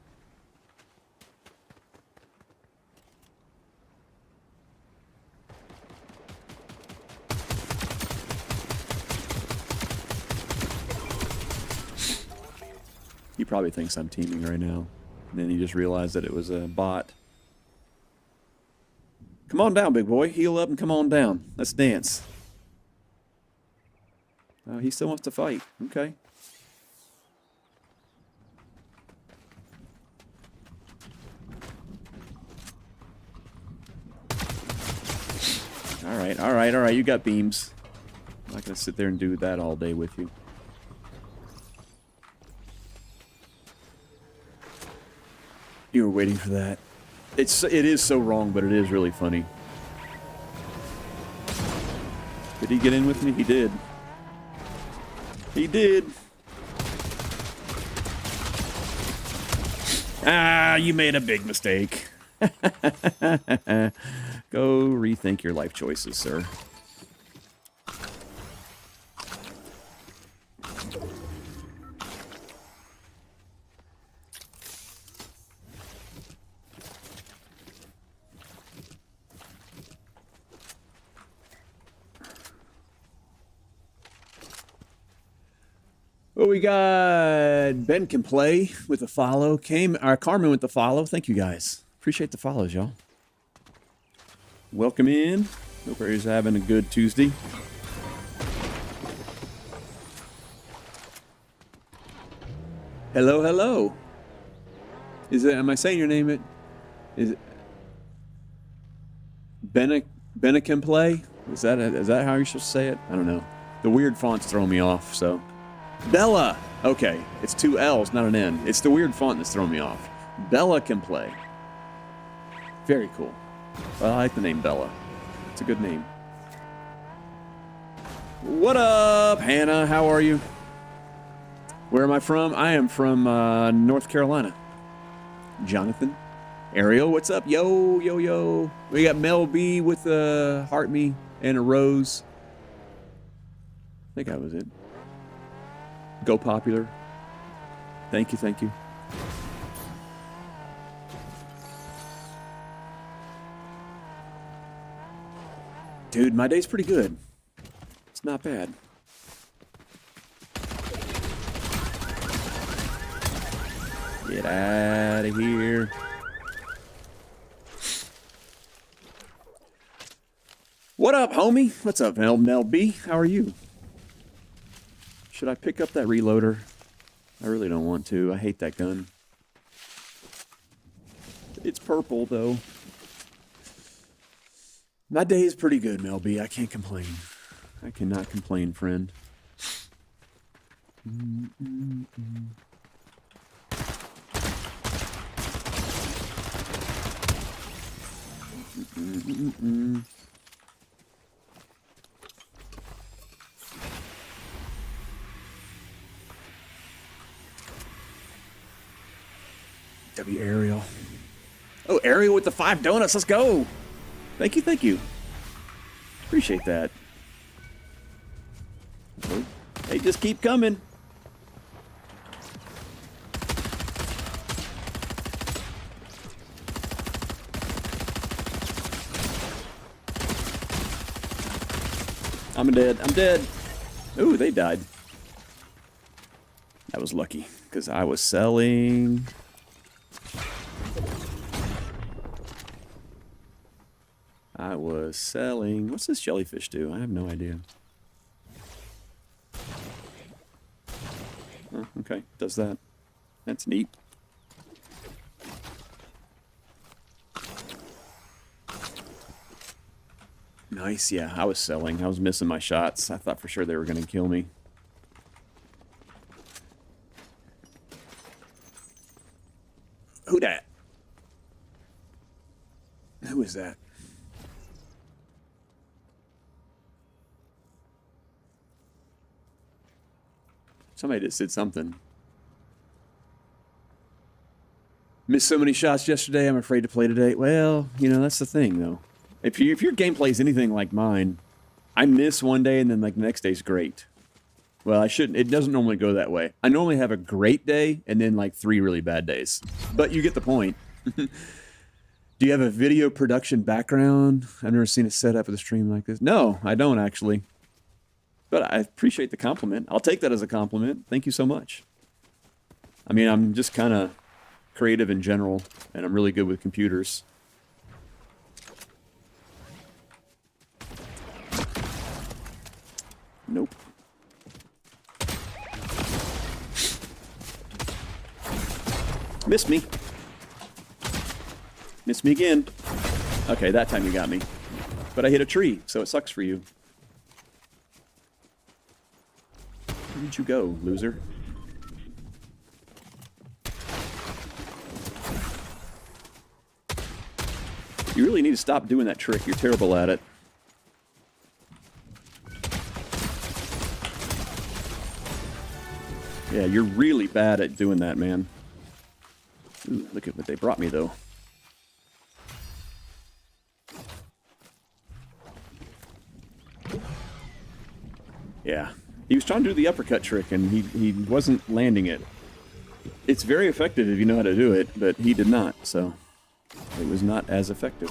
He probably thinks I'm teaming right now. And then he just realized that it was a bot. Come on down, big boy. Heal up and come on down. Let's dance. He still wants to fight. Okay. All right, all right, all right. You got beams. I'm not going to sit there and do that all day with you. You were waiting for that. It is so wrong, but it is really funny. Did he get in with me? He did. He did. Ah, you made a big mistake. Go rethink your life choices, sir. Well, we got Ben can play with the follow. Carmen with the follow. Thank you guys. Appreciate the follows, y'all. Welcome in. Hope everybody's having a good Tuesday. Hello, hello. Am I saying your name? Is it Benna can play? Is that how you're supposed to say it? I don't know. The weird fonts throw me off, so. Bella! Okay, it's two L's, not an N. It's the weird font that's throwing me off. Bella can play. Very cool. I like the name Bella. It's a good name. What up, Hannah? How are you? Where am I from? I am from North Carolina. Jonathan. Ariel, what's up? Yo, yo, yo. We got Mel B with a heart me and a rose. I think that was it. Go popular. Thank you, thank you. Dude, my day's pretty good. It's not bad. Get out of here. What up, homie? What's up, Mel B? How are you? Should I pick up that reloader? I really don't want to. I hate that gun. It's purple, though. My day is pretty good, Mel B. I can't complain. I cannot complain, friend. W Ariel. Oh, Ariel with the 5 donuts. Let's go. Thank you, thank you. Appreciate that. Oh, they just keep coming. I'm dead. I'm dead. Ooh, they died. That was lucky, because I was selling. What's this jellyfish do? I have no idea. Oh, okay, does that. That's neat. Nice, yeah, I was selling. I was missing my shots. I thought for sure they were going to kill me. Who dat? Who is that? Somebody just did something. Missed so many shots yesterday, I'm afraid to play today. Well, you know, that's the thing, though. If your gameplay is anything like mine, I miss one day and then like the next day's great. Well, I shouldn't. It doesn't normally go that way. I normally have a great day and then like 3 really bad days. But you get the point. Do you have a video production background? I've never seen a setup of the stream like this. No, I don't actually. But I appreciate the compliment. I'll take that as a compliment. Thank you so much. I mean, I'm just kind of creative in general, and I'm really good with computers. Nope. Missed me. Missed me again. Okay, that time you got me. But I hit a tree, so it sucks for you. Where did you go, loser? You really need to stop doing that trick. You're terrible at it. Yeah, you're really bad at doing that, man. Ooh, look at what they brought me, though. Yeah. He was trying to do the uppercut trick, and he wasn't landing it. It's very effective if you know how to do it, but he did not, so it was not as effective.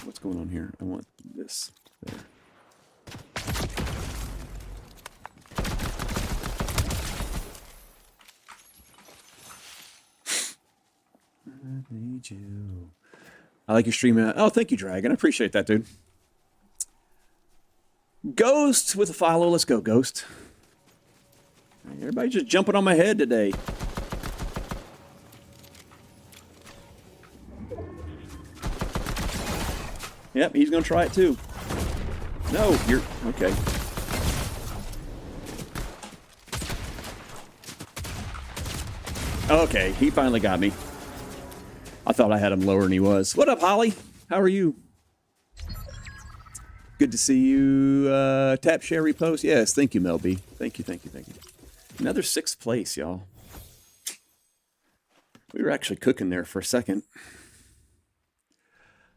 What's going on here? I want this there. I need you. I like your stream. Oh, thank you, Dragon. I appreciate that, dude. Ghost with a follow. Let's go, Ghost. Everybody just jumping on my head today. Yep, he's going to try it too. No, you're... Okay. Okay, he finally got me. I thought I had him lower than he was. What up, Holly? How are you? Good to see you. Tap, share, repost. Yes, thank you, Mel B. Thank you, thank you, thank you. Another 6th place, y'all. We were actually cooking there for a second.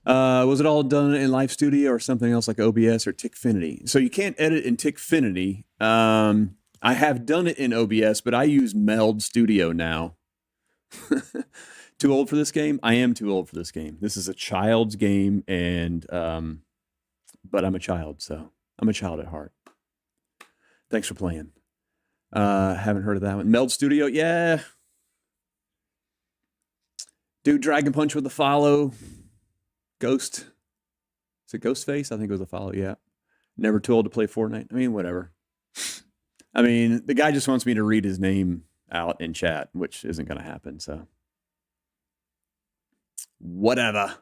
Was it all done in Live Studio or something else like OBS or Tickfinity? So you can't edit in Tickfinity. I have done it in OBS, but I use Meld Studio now. Too old for this game? I am too old for this game. This is a child's game, and but I'm a child, so I'm a child at heart. Thanks for playing. Haven't heard of that one. Meld Studio, yeah. Dude, Dragon Punch with a follow. Ghost. Is it Ghostface? I think it was a follow, yeah. Never too old to play Fortnite. I mean, whatever. I mean, the guy just wants me to read his name out in chat, which isn't going to happen, so. Whatever.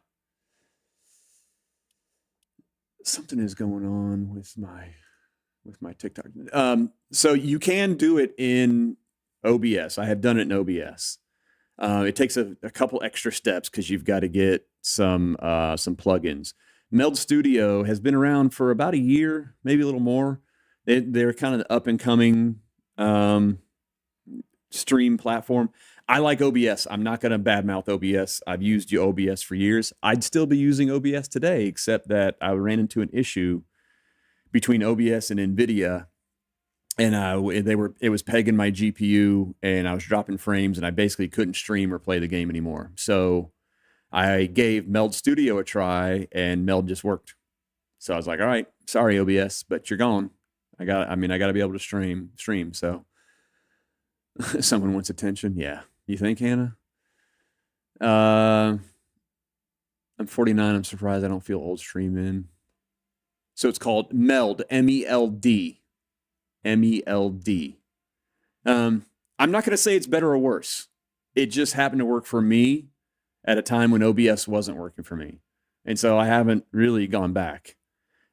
Something is going on with my TikTok. So you can do it in OBS. I have done it in OBS. It takes a couple extra steps because you've got to get some plugins. Meld Studio has been around for about a year, maybe a little more. They're kind of the up and coming stream platform. I like OBS. I'm not going to badmouth OBS. I've used OBS for years. I'd still be using OBS today, except that I ran into an issue between OBS and NVIDIA, and it was pegging my GPU, and I was dropping frames, and I basically couldn't stream or play the game anymore. So I gave Meld Studio a try, and Meld just worked. So I was like, all right, sorry OBS, but you're gone. I got to be able to stream. So someone wants attention. Yeah. You think, Hannah? I'm 49. I'm surprised I don't feel old streaming. So it's called Meld, MELD. MELD. I'm not going to say it's better or worse. It just happened to work for me at a time when OBS wasn't working for me. And so I haven't really gone back.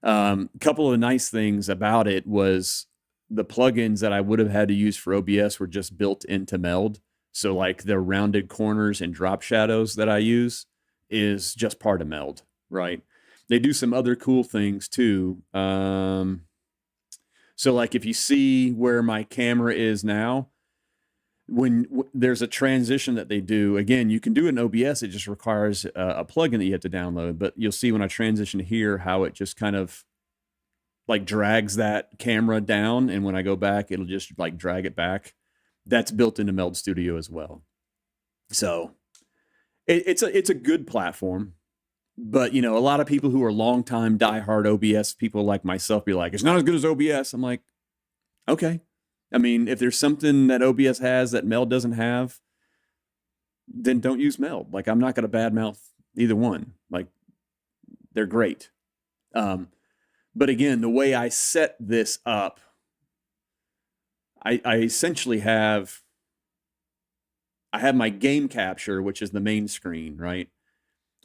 A couple of the nice things about it was the plugins that I would have had to use for OBS were just built into Meld. So like the rounded corners and drop shadows that I use is just part of Meld, right? They do some other cool things too. So like if you see where my camera is now, when there's a transition that they do, again, you can do it in OBS. It just requires a plugin that you have to download. But you'll see when I transition here how it just kind of like drags that camera down. And when I go back, it'll just like drag it back. That's built into Meld Studio as well. So it's a good platform. But, you know, a lot of people who are longtime diehard OBS people like myself be like, it's not as good as OBS. I'm like, okay. I mean, if there's something that OBS has that Meld doesn't have, then don't use Meld. Like, I'm not going to badmouth either one. Like, they're great. But again, the way I set this up, I essentially have my game capture, which is the main screen, right?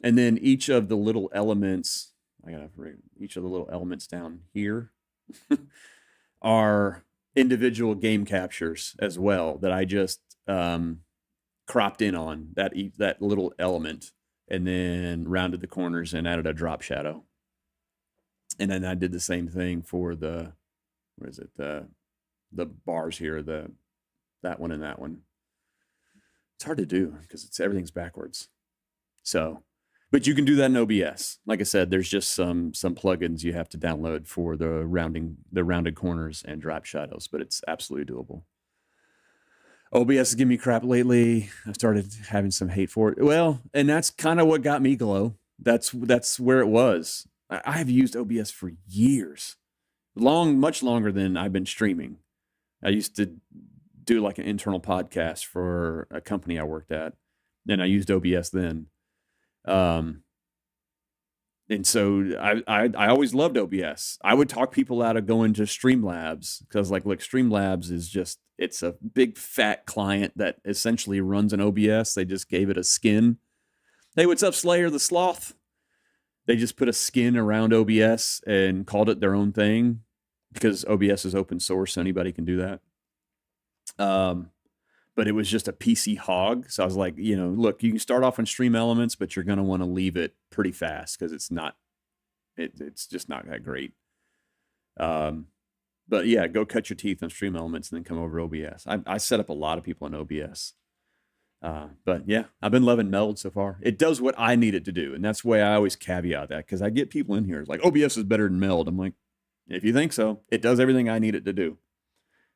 And then each of the little elements, each of the little elements down here are individual game captures as well that I just cropped in on that little element and then rounded the corners and added a drop shadow. And then I did the same thing for the bars here, that one and that one. It's hard to do because everything's backwards. So, but you can do that in OBS. Like I said, there's just some plugins you have to download for the rounded corners and drop shadows, but it's absolutely doable. OBS has given me crap lately. I started having some hate for it. Well, and that's kind of what got me glow. That's where it was. I've used OBS for years, much longer than I've been streaming. I used to do like an internal podcast for a company I worked at, and I used OBS then. And so I always loved OBS. I would talk people out of going to Streamlabs because look, Streamlabs is just, it's a big fat client that essentially runs an OBS. They just gave it a skin. Hey, what's up, Slayer the Sloth? They just put a skin around OBS and called it their own thing because OBS is open source. So anybody can do that. But it was just a PC hog. So I was like, look, you can start off on Stream Elements, but you're going to want to leave it pretty fast because it's just not that great. But yeah, go cut your teeth on Stream Elements and then come over OBS. I set up a lot of people on OBS. But yeah, I've been loving Meld so far. It does what I need it to do. And that's the way I always caveat that because I get people in here like OBS is better than Meld. I'm like, if you think so, it does everything I need it to do.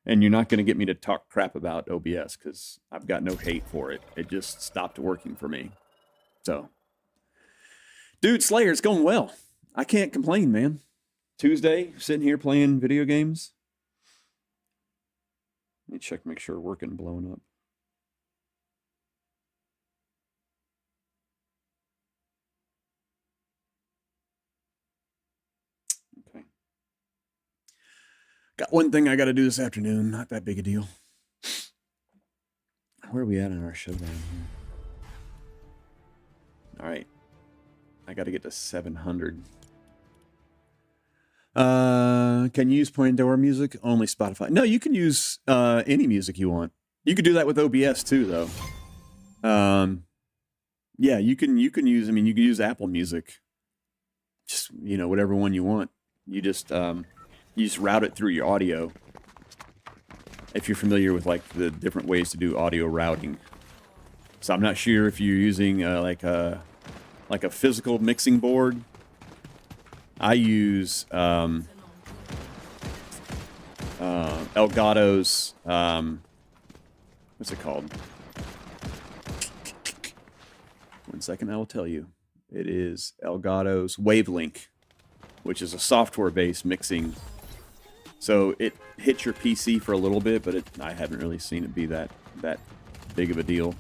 And you're not going to get me to talk crap about OBS because I've got no hate for it. It just stopped working for me. So, dude, Slayer, it's going well. I can't complain, man. Tuesday, sitting here playing video games. Let me check, make sure we're working, blowing up. Okay. Got one thing I got to do this afternoon. Not that big a deal. Where are we at in our showdown here? All right. I got to get to 700. Can you use Pandora music? Only Spotify. No, you can use any music you want. You could do that with OBS too, though. Yeah, you can use. I mean, you can use Apple Music. Just whatever one you want. You just route it through your audio. If you're familiar with like the different ways to do audio routing. So I'm not sure if you're using like a physical mixing board. I use Elgato's what's it called? 1 second, I will tell you. It is Elgato's Wavelink. which is a software-based mixing. So it hits your PC for a little bit, but I haven't really seen it be that big of a deal.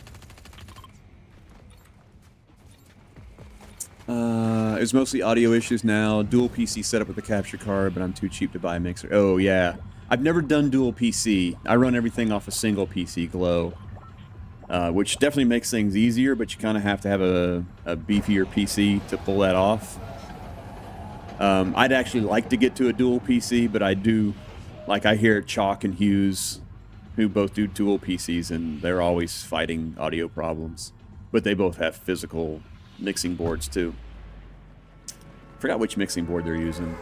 It's mostly audio issues now. Dual PC setup with the capture card, but I'm too cheap to buy a mixer. Oh, yeah. I've never done dual PC. I run everything off a single PC, Glow. Which definitely makes things easier, but you kind of have to have a beefier PC to pull that off. I'd actually like to get to a dual PC, but I do... Like, I hear Chalk and Hughes, who both do dual PCs, and they're always fighting audio problems. But they both have physical mixing boards, too. Forgot which mixing board they're using.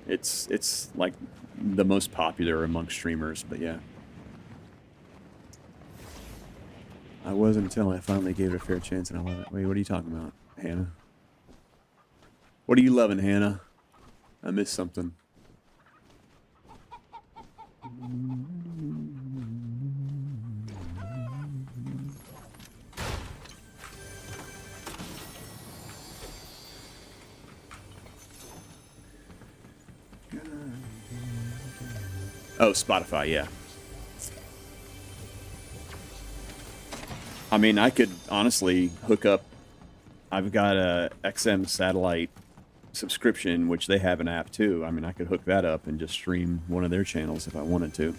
It's like the most popular amongst streamers, but yeah. I wasn't until I finally gave it a fair chance, and I love it. Wait, what are you talking about, Hannah? What are you loving, Hannah? I missed something. Oh, Spotify, yeah. I mean, I could honestly hook up... I've got a XM satellite subscription, which they have an app too. I mean, I could hook that up and just stream one of their channels if I wanted to.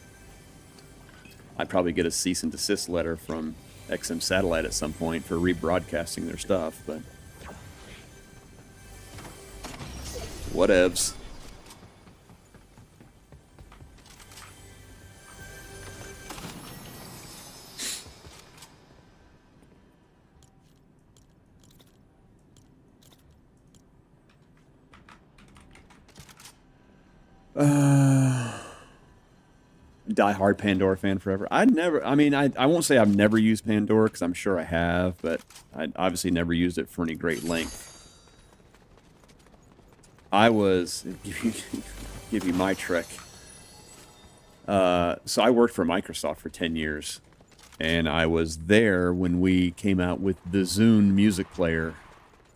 I'd probably get a cease and desist letter from XM Satellite at some point for rebroadcasting their stuff, but... whatevs. Die-hard Pandora fan forever. I won't say I've never used Pandora, because I'm sure I have, but I obviously never used it for any great length. Give you my trick. So I worked for Microsoft for 10 years, and I was there when we came out with the Zune music player,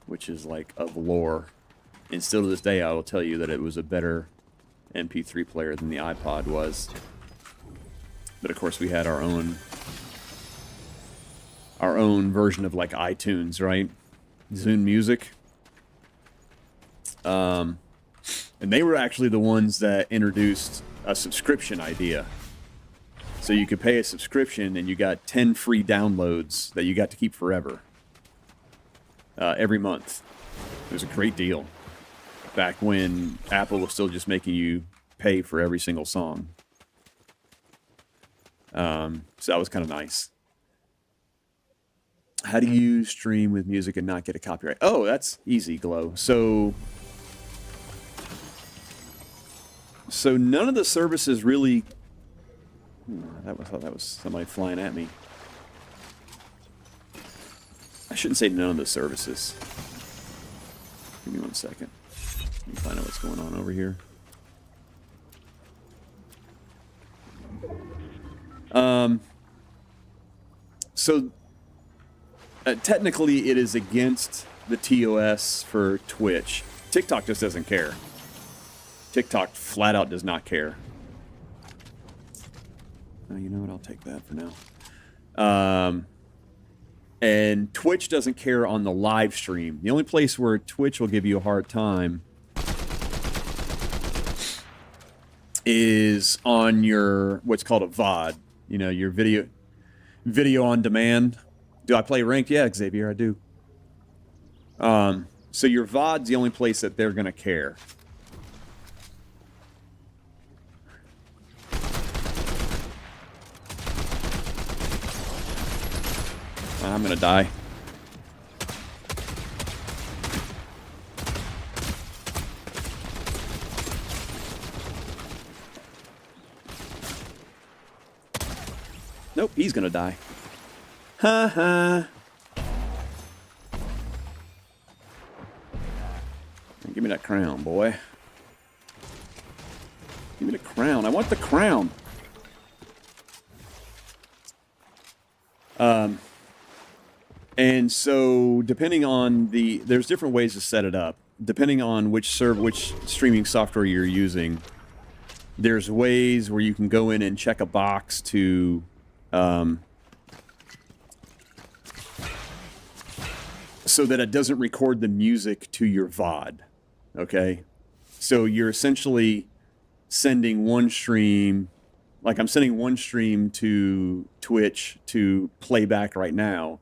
which is like of lore. And still to this day, I will tell you that it was a better MP3 player than the iPod was. But of course, we had our own version of like iTunes, right? Zune Music. And they were actually the ones that introduced a subscription idea. So you could pay a subscription and you got 10 free downloads that you got to keep forever. Every month. It was a great deal. Back when Apple was still just making you pay for every single song. So that was kind of nice. How do you stream with music and not get a copyright? Oh, that's easy, Glow. So none of the services really... I thought that was somebody flying at me. I shouldn't say none of the services. Give me 1 second. Let me find out what's going on over here. Technically, it is against the TOS for Twitch. TikTok just doesn't care. TikTok flat out does not care. Oh, you know what? I'll take that for now. And Twitch doesn't care on the live stream. The only place where Twitch will give you a hard time is on your, what's called a VOD. You know, your video on demand. Do I play ranked? Yeah, Xavier, I do. So your VOD's the only place that they're going to care. I'm going to die. Nope, he's going to die. Ha ha. Give me that crown, boy. Give me the crown. I want the crown. And so depending on there's different ways to set it up. Depending on which streaming software you're using, there's ways where you can go in and check a box to so that it doesn't record the music to your VOD. Okay? So you're essentially sending one stream, like I'm sending one stream to Twitch to playback right now.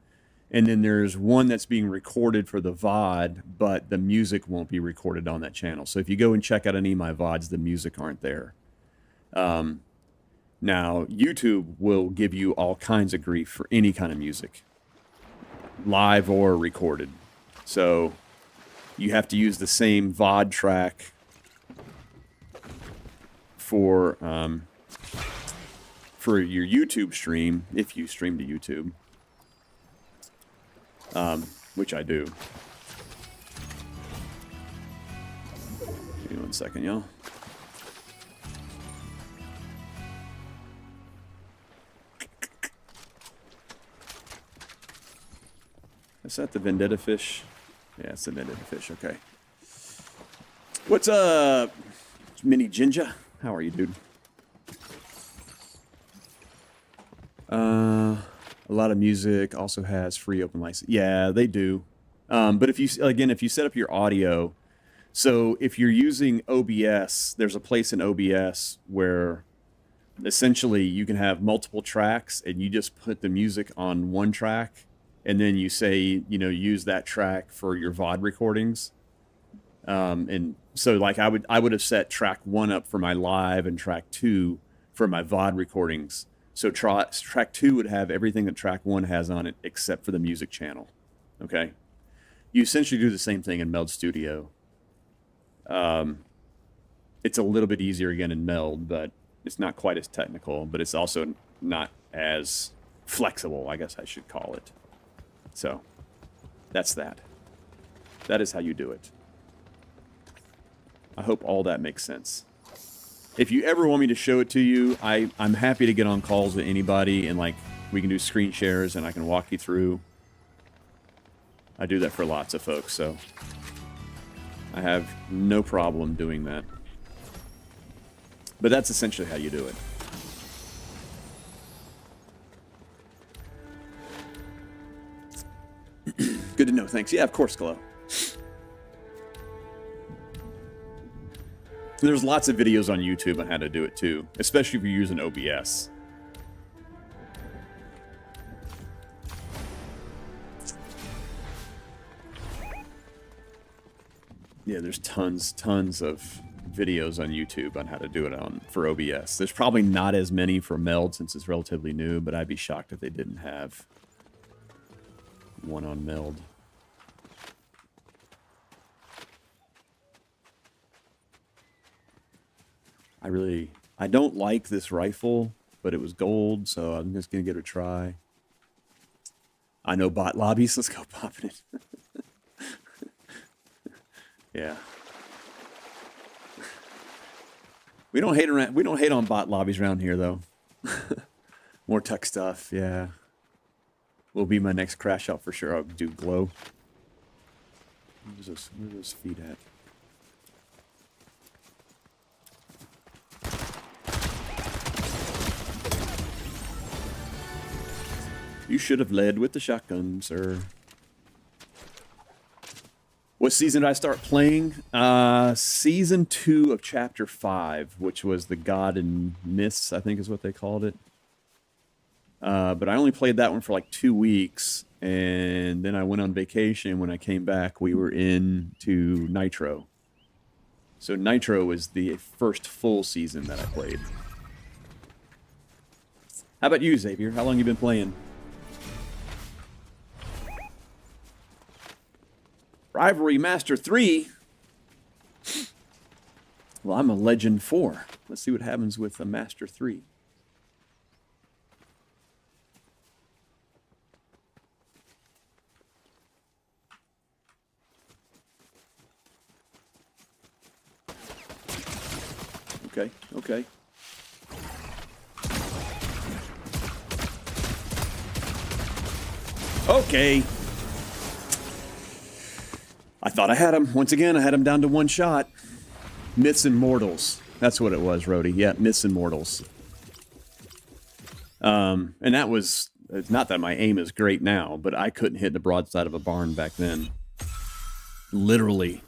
And then there's one that's being recorded for the VOD, but the music won't be recorded on that channel. So if you go and check out any of my VODs, the music aren't there. Now, YouTube will give you all kinds of grief for any kind of music, live or recorded. So you have to use the same VOD track for your YouTube stream, if you stream to YouTube. Which I do. Give me 1 second, y'all. Is that the Vendetta fish? Yeah, it's the Vendetta fish, okay. What's up, Mini Ginger? How are you, dude? A lot of music also has free open license. Yeah, they do. But if you set up your audio, so if you're using OBS, there's a place in OBS where essentially you can have multiple tracks and you just put the music on one track and then you say, use that track for your VOD recordings. And so like I would have set track 1 up for my live and track 2 for my VOD recordings. So track 2 would have everything that track 1 has on it except for the music channel. Okay? You essentially do the same thing in Meld Studio. It's a little bit easier again in Meld, but it's not quite as technical, but it's also not as flexible, I guess I should call it. So, that's that. That is how you do it. I hope all that makes sense. If you ever want me to show it to you, I'm happy to get on calls with anybody and like we can do screen shares and I can walk you through. I do that for lots of folks, so I have no problem doing that. But that's essentially how you do it. Good to know, thanks. Yeah, of course, Glow. There's lots of videos on YouTube on how to do it too, especially if you're using OBS. Yeah, there's tons of videos on YouTube on how to do it for OBS. There's probably not as many for Meld since it's relatively new, but I'd be shocked if they didn't have one on Meld. I don't like this rifle, but it was gold, so I'm just gonna give it a try. I know bot lobbies, let's go popping it. Yeah. We don't hate on bot lobbies around here though. More tech stuff, yeah. Will be my next crash out for sure. I'll do Glow. Where's those feet at? You should have led with the shotgun, sir. What season did I start playing? Season 2 of Chapter 5, which was the God and Myths, I think is what they called it. But I only played that one for like 2 weeks, and then I went on vacation. When I came back, we were into Nitro. So Nitro was the first full season that I played. How about you, Xavier? How long you been playing? Rivalry Master 3? Well, I'm a Legend 4. Let's see what happens with a Master 3. Okay, okay. Okay. I thought I had him. Once again, I had him down to one shot. Myths and Mortals. That's what it was, Rhodey. Yeah, Myths and Mortals. And that was... It's not that my aim is great now, but I couldn't hit the broadside of a barn back then. Literally,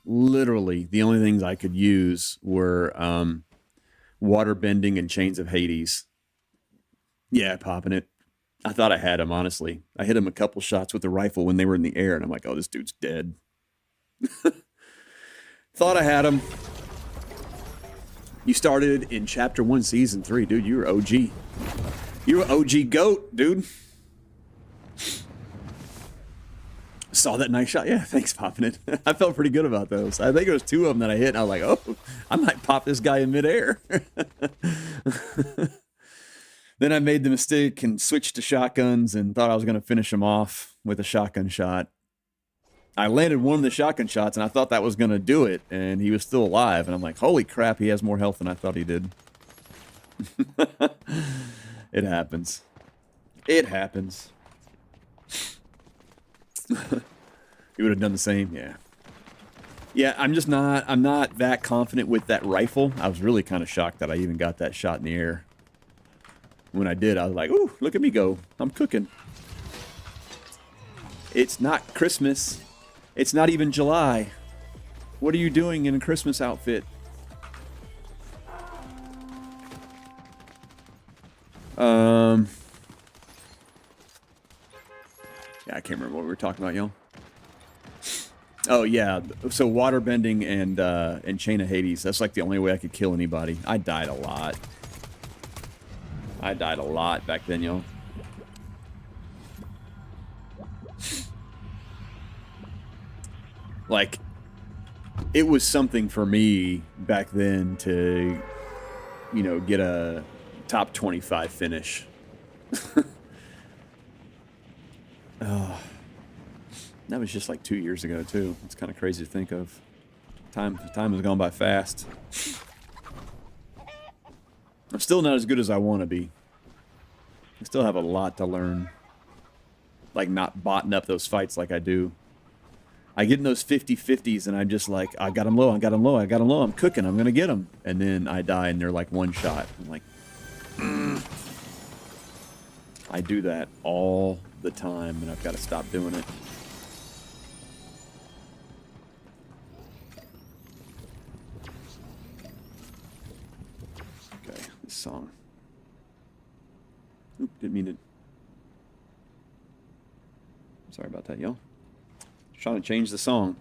the only things I could use were water bending and Chains of Hades. Yeah, popping it. I thought I had him, honestly. I hit him a couple shots with the rifle when they were in the air, and I'm like, oh, this dude's dead. Thought I had him. You started in Chapter 1, Season 3. Dude, you were OG. You were OG GOAT, dude. Saw that nice shot. Yeah, thanks, popping it. I felt pretty good about those. I think it was 2 of them that I hit, and I was like, oh, I might pop this guy in midair. Then I made the mistake and switched to shotguns and thought I was going to finish him off with a shotgun shot. I landed one of the shotgun shots, and I thought that was going to do it, and he was still alive. And I'm like, holy crap, he has more health than I thought he did. It happens. It happens. You would have done the same? Yeah. Yeah, I'm not that confident with that rifle. I was really kind of shocked that I even got that shot in the air. When I did, I was like, ooh, look at me go. I'm cooking. It's not Christmas. It's not even July. What are you doing in a Christmas outfit? Yeah, I can't remember what we were talking about, y'all. Oh yeah, so water bending and Chain of Hades. That's like the only way I could kill anybody. I died a lot. I died a lot back then, y'all. Like, it was something for me back then to, you know, get a top 25 finish. Oh, that was just like 2 years ago, too. It's kind of crazy to think of. Time has gone by fast. I'm still not as good as I want to be. I still have a lot to learn. Like, not botting up those fights like I do. I get in those 50-50s, and I'm just like, I got him low, I got him low, I got him low, I'm cooking, I'm going to get him. And then I die, and they're like one shot. I'm like, I do that all the time, and I've got to stop doing it. Okay, this song. Oop, didn't mean to. Sorry about that, y'all. Trying to change the song.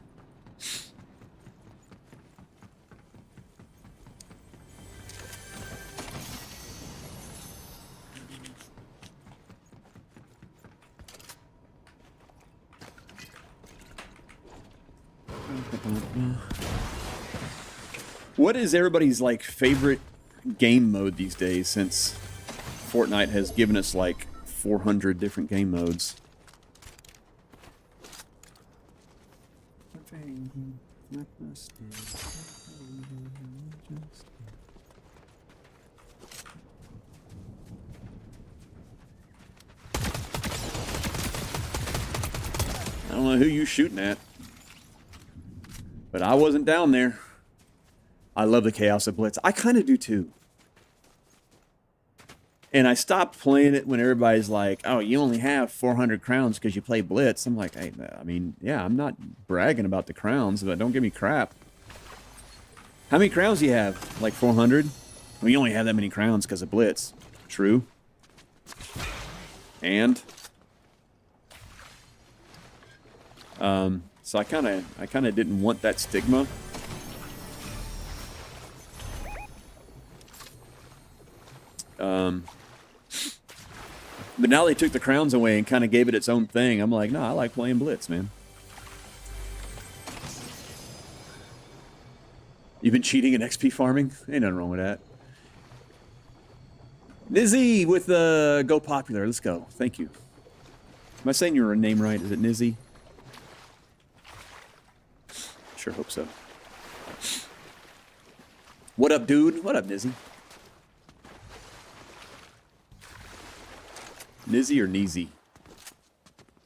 What is everybody's like favorite game mode these days, since Fortnite has given us like 400 different game modes? I don't know who you shooting at, but I wasn't down there. I love the chaos of Blitz. I kind of do too. And I stopped playing it when everybody's like, oh, you only have 400 crowns because you play Blitz. I'm like, hey, I mean, yeah, I'm not bragging about the crowns, but don't give me crap. How many crowns do you have? Like 400? Well, you only have that many crowns because of Blitz. True. And? So I kind of didn't want that stigma. But now they took the crowns away and kind of gave it its own thing. I'm like, no, I like playing Blitz, man. You've been cheating and XP farming? Ain't nothing wrong with that. Nizzy with Go Popular. Let's go. Thank you. Am I saying your name right? Is it Nizzy? Sure hope so. What up, dude? What up, Nizzy? Nizzy or Neezy?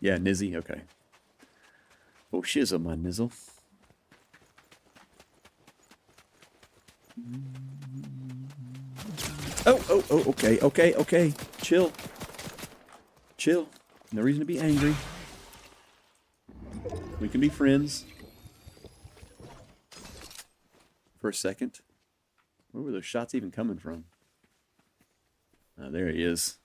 Yeah, Nizzy. Okay. Oh, shizzle, my nizzle. Oh, okay. Chill. No reason to be angry. We can be friends. For a second. Where were those shots even coming from? Oh, there he is.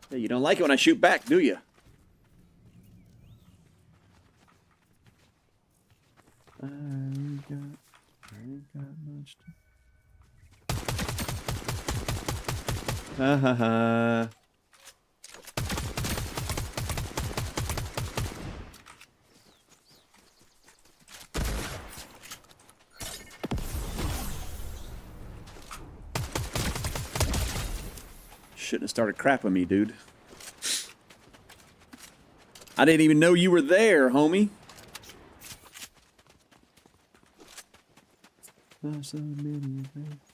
Hey, you don't like it when I shoot back, do you? I ain't got much to... Ha ha ha. Shouldn't have started crapping me, dude. I didn't even know you were there, homie.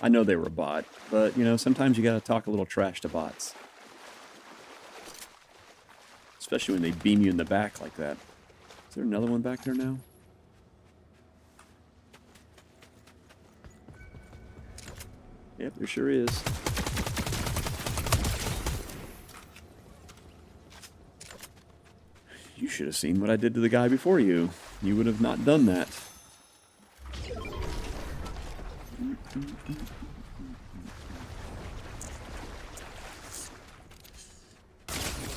I know they were a bot, but, you know, sometimes you gotta talk a little trash to bots. Especially when they beam you in the back like that. Is there another one back there now? Yep, there sure is. You should have seen what I did to the guy before you. You would have not done that.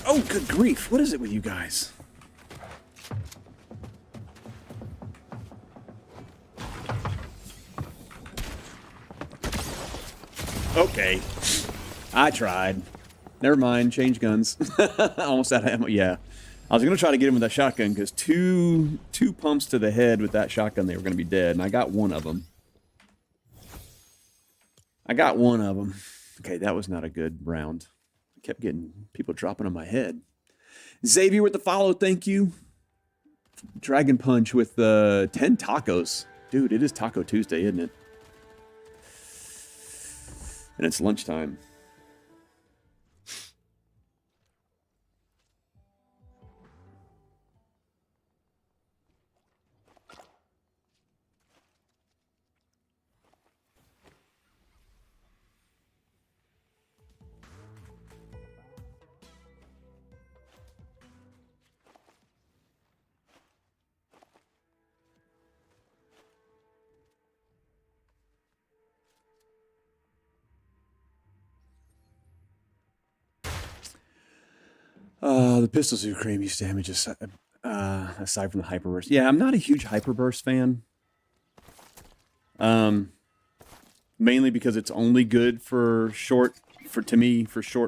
Oh, good grief. What is it with you guys? Okay. I tried. Never mind. Change guns. Almost out of ammo. Yeah. I was going to try to get him with that shotgun because two pumps to the head with that shotgun, they were going to be dead. And I got one of them. Okay, that was not a good round. I kept getting people dropping on my head. Xavier with the follow, thank you. Dragon Punch with the 10 tacos. Dude, it is Taco Tuesday, isn't it? And it's lunchtime. The pistols do creamy damage aside from the hyperburst. Yeah, I'm not a huge hyperburst fan. Mainly because it's only good for short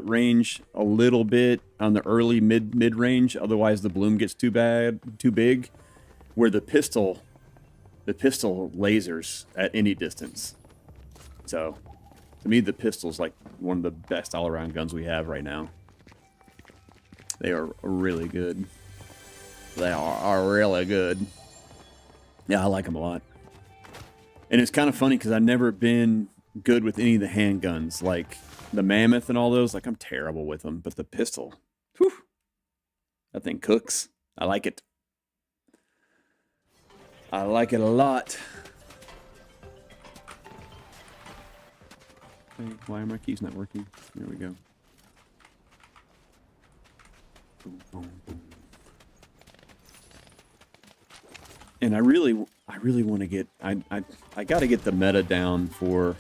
range, a little bit on the early mid range. Otherwise, the bloom gets too big. Where the pistol lasers at any distance. So, to me, the pistol's like one of the best all around guns we have right now. They are really good. They are really good. Yeah, I like them a lot. And it's kind of funny because I've never been good with any of the handguns. Like the Mammoth and all those. Like, I'm terrible with them. But the pistol, whew, that thing cooks. I like it. I like it a lot. Okay, why are my keys not working? There we go. Boom, boom, boom. And I really want to get I got to get the meta down for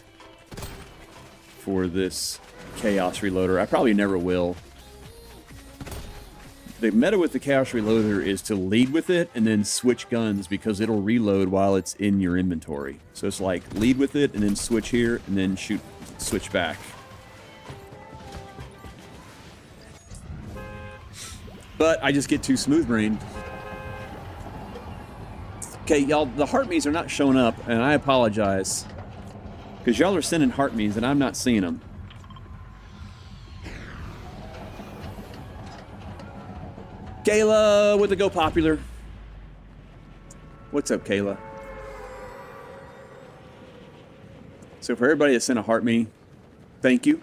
this Chaos Reloader. I probably never will. The meta with the Chaos Reloader is to lead with it and then switch guns because it'll reload while it's in your inventory. So it's like lead with it and then switch here and then switch back. But I just get too smooth-brained. Okay, y'all, the heart me's are not showing up, and I apologize. Because y'all are sending heart me's, and I'm not seeing them. Kayla with the Go Popular. What's up, Kayla? So for everybody that sent a heart me, thank you.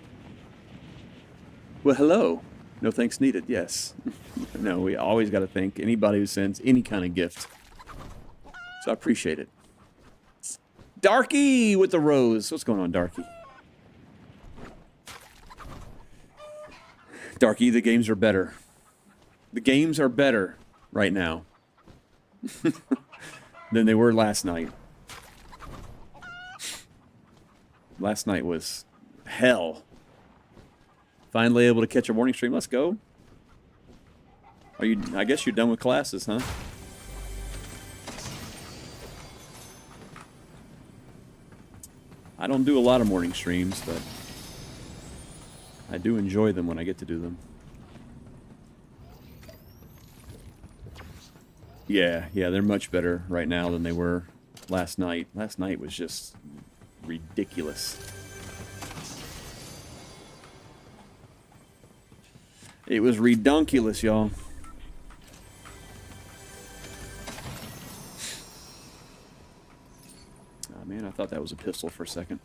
Well, hello. No thanks needed. Yes. No, we always got to thank anybody who sends any kind of gift. So I appreciate it. Darky with the rose. What's going on, Darky? Darky, the games are better. The games are better right now than they were last night. Last night was hell. Finally able to catch a morning stream. Let's go. Are you? I guess you're done with classes, huh? I don't do a lot of morning streams, but I do enjoy them when I get to do them. Yeah, they're much better right now than they were last night. Last night was just ridiculous. It was redunculous, y'all. Oh man, I thought that was a pistol for a second.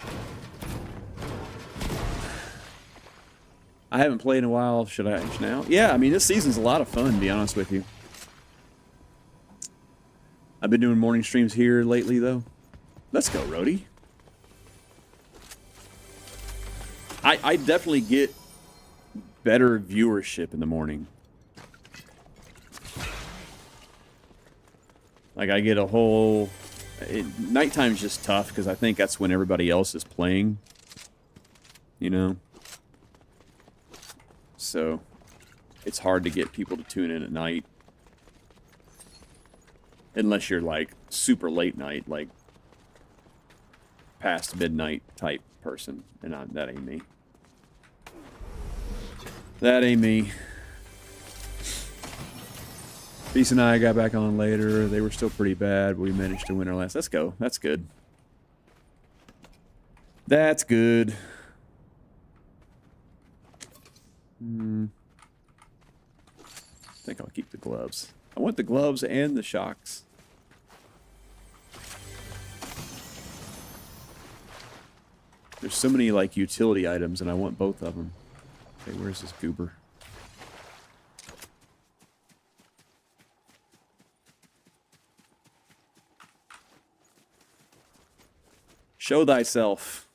I haven't played in a while. Should I now? Yeah, I mean, this season's a lot of fun, to be honest with you. I've been doing morning streams here lately, though. Let's go, Rhodey. I definitely get better viewership in the morning. Like, I get a whole... nighttime's just tough, because I think that's when everybody else is playing. You know? So, it's hard to get people to tune in at night. Unless you're, like, super late night, like, past midnight type person. And that ain't me. That ain't me. Beast and I got back on later. They were still pretty bad, but we managed to win our last. Let's go. That's good. That's good. I think I'll keep the gloves. I want the gloves and the shocks. There's so many, like, utility items, and I want both of them. Okay, where's this goober? Show thyself.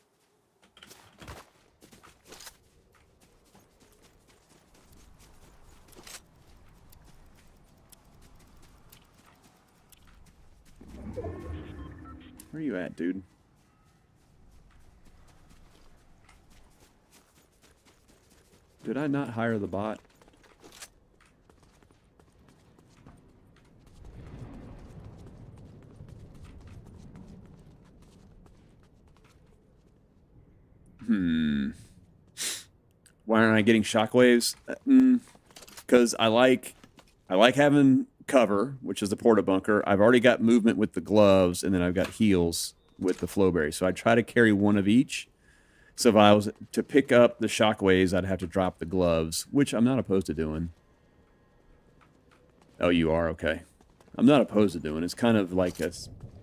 Where are you at, dude? Did I not hire the bot? Why aren't I getting shockwaves? Because I like having cover, which is the porta bunker. I've already got movement with the gloves, and then I've got heals with the flowberry. So I try to carry one of each. So if I was to pick up the shockwaves, I'd have to drop the gloves, which I'm not opposed to doing. Oh, you are? Okay. I'm not opposed to doing. It's kind of like a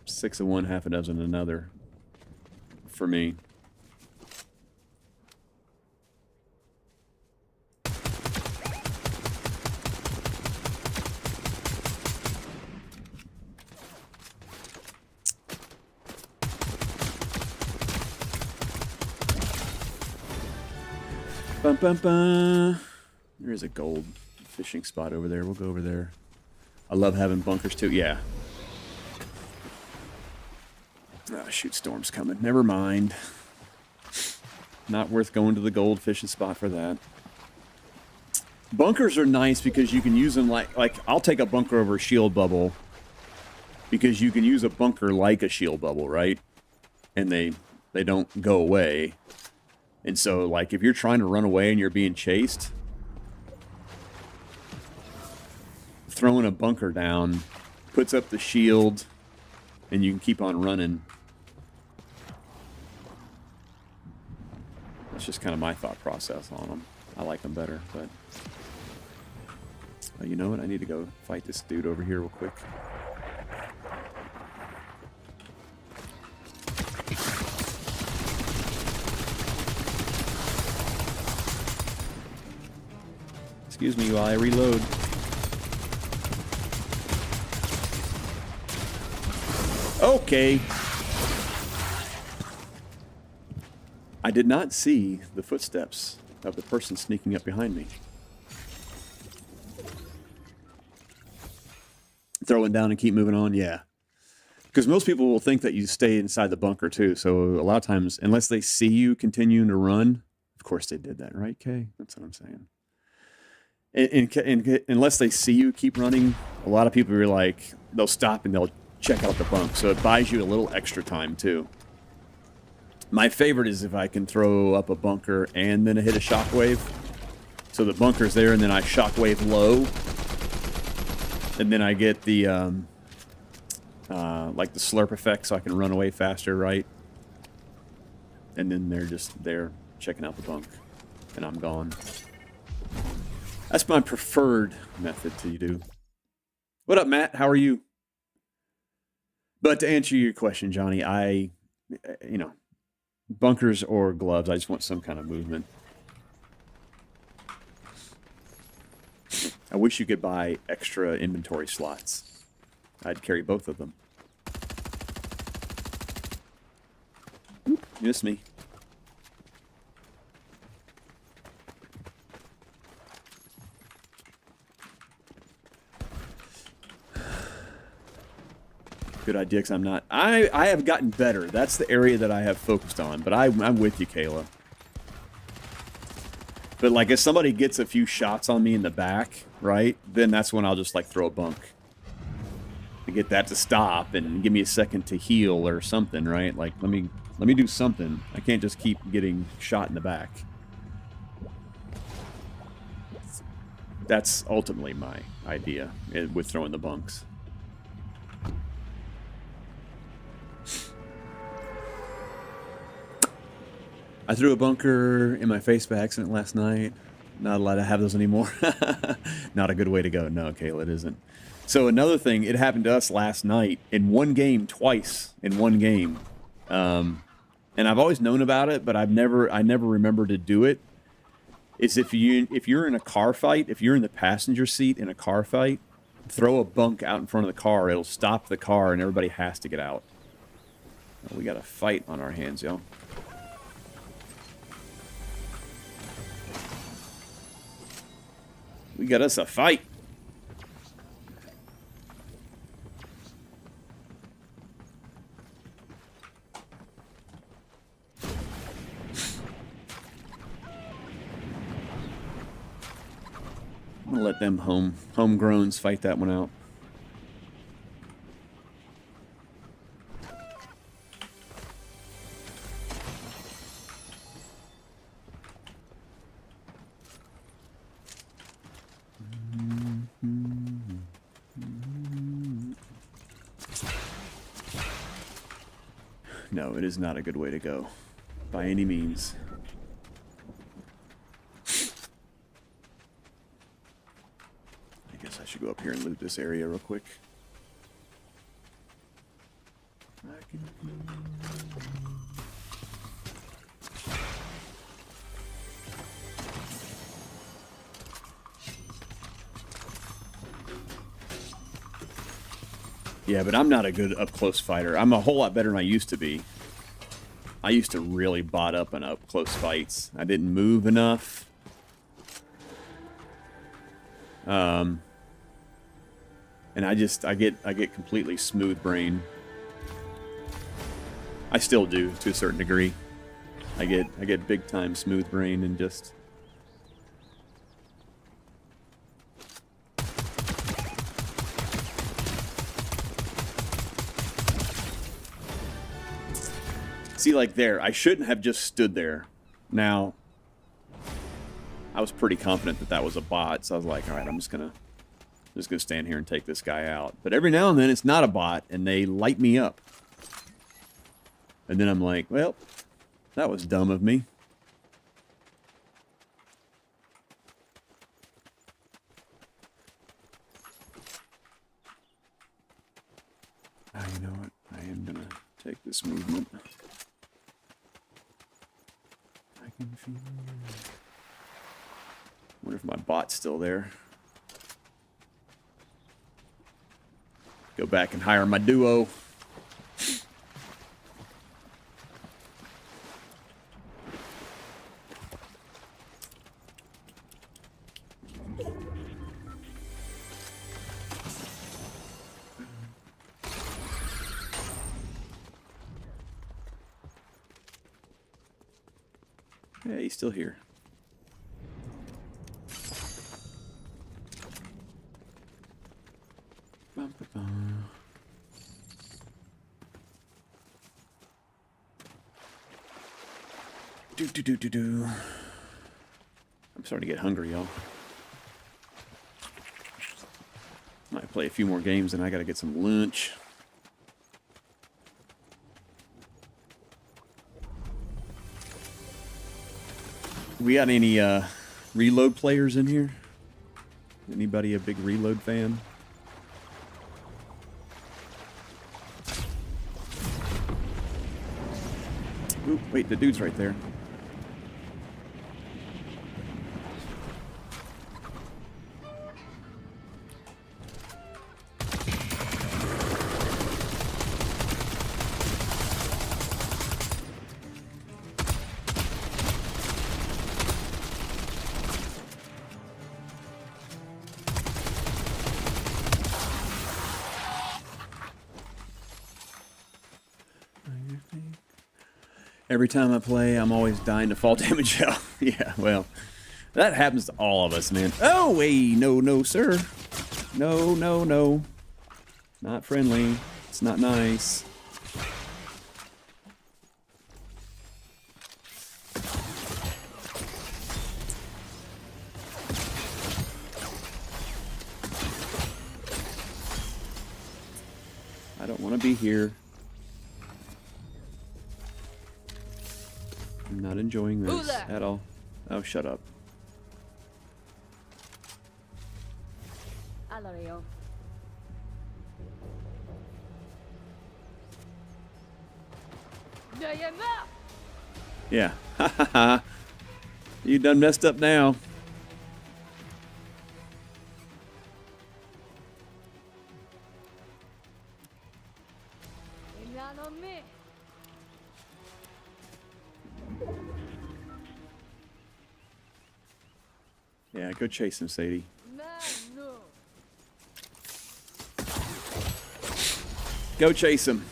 6 of one, half a dozen another for me. Bum, bum, bum. There is a gold fishing spot over there. We'll go over there. I love having bunkers too. Yeah. Oh, shoot, storm's coming. Never mind. Not worth going to the gold fishing spot for that. Bunkers are nice because you can use them like I'll take a bunker over a shield bubble because you can use a bunker like a shield bubble, right? And they don't go away. And so, like, if you're trying to run away and you're being chased, throwing a bunker down puts up the shield, and you can keep on running. That's just kind of my thought process on them. I like them better, but... you know what? I need to go fight this dude over here real quick. Excuse me while I reload. Okay. I did not see the footsteps of the person sneaking up behind me. Throwing down and keep moving on, yeah. Because most people will think that you stay inside the bunker too. So a lot of times, unless they see you continuing to run, of course they did that, right, Kay? That's what I'm saying. And unless they see you keep running, a lot of people are like, they'll stop and they'll check out the bunk. So it buys you a little extra time too. My favorite is if I can throw up a bunker and then hit a shockwave. So the bunker's there and then I shockwave low. And then I get the, like the slurp effect so I can run away faster, right? And then they're just there checking out the bunk. And I'm gone. That's my preferred method to do. What up, Matt? How are you? But to answer your question, Johnny, you know, bunkers or gloves, I just want some kind of movement. I wish you could buy extra inventory slots. I'd carry both of them. Oop, you missed me. Good idea, because I'm not... I have gotten better. That's the area that I have focused on. But I'm with you, Kayla. But, like, if somebody gets a few shots on me in the back, right, then that's when I'll just, like, throw a bunk. To get that to stop and give me a second to heal or something, right? Like, let me do something. I can't just keep getting shot in the back. That's ultimately my idea with throwing the bunks. I threw a bunker in my face by accident last night. Not allowed to have those anymore. Not a good way to go. No, Kayla, it isn't. So another thing, it happened to us last night in one game, twice in one game. And I've always known about it, but I never remember to do it. Is if you're in a car fight, if you're in the passenger seat in a car fight, throw a bunk out in front of the car. It'll stop the car and everybody has to get out. We got a fight on our hands, y'all. We got us a fight. I'm gonna let them homegrowns fight that one out. No, it is not a good way to go, by any means. I guess I should go up here and loot this area real quick. Yeah, but I'm not a good up-close fighter. I'm a whole lot better than I used to be. I used to really bot up in up-close fights. I didn't move enough. And I get completely smooth brain. I still do to a certain degree. I get big time smooth brain and just see, like there, I shouldn't have just stood there. Now, I was pretty confident that that was a bot, so I was like, all right, I'm just gonna stand here and take this guy out. But every now and then, it's not a bot, and they light me up. And then I'm like, well, that was dumb of me. You know what? I am gonna take this movement. I can feel Wonder if my bot's still there. Go back and hire my duo. Yeah, he's still here. Bum, ba, bum. Do. I'm starting to get hungry, y'all. Might play a few more games, and I gotta get some lunch. We got any Reload players in here? Anybody a big Reload fan? Ooh, wait, the dude's right there. Every time I play, I'm always dying to fall damage hell. Yeah, well, that happens to all of us, man. Oh, wait, no, sir. No. Not friendly. It's not nice. I don't want to be here. I'm not enjoying this at all. Oh, shut up. Yeah. Ha ha ha. You done messed up now. Yeah, go chase him, Sadie. Go chase him.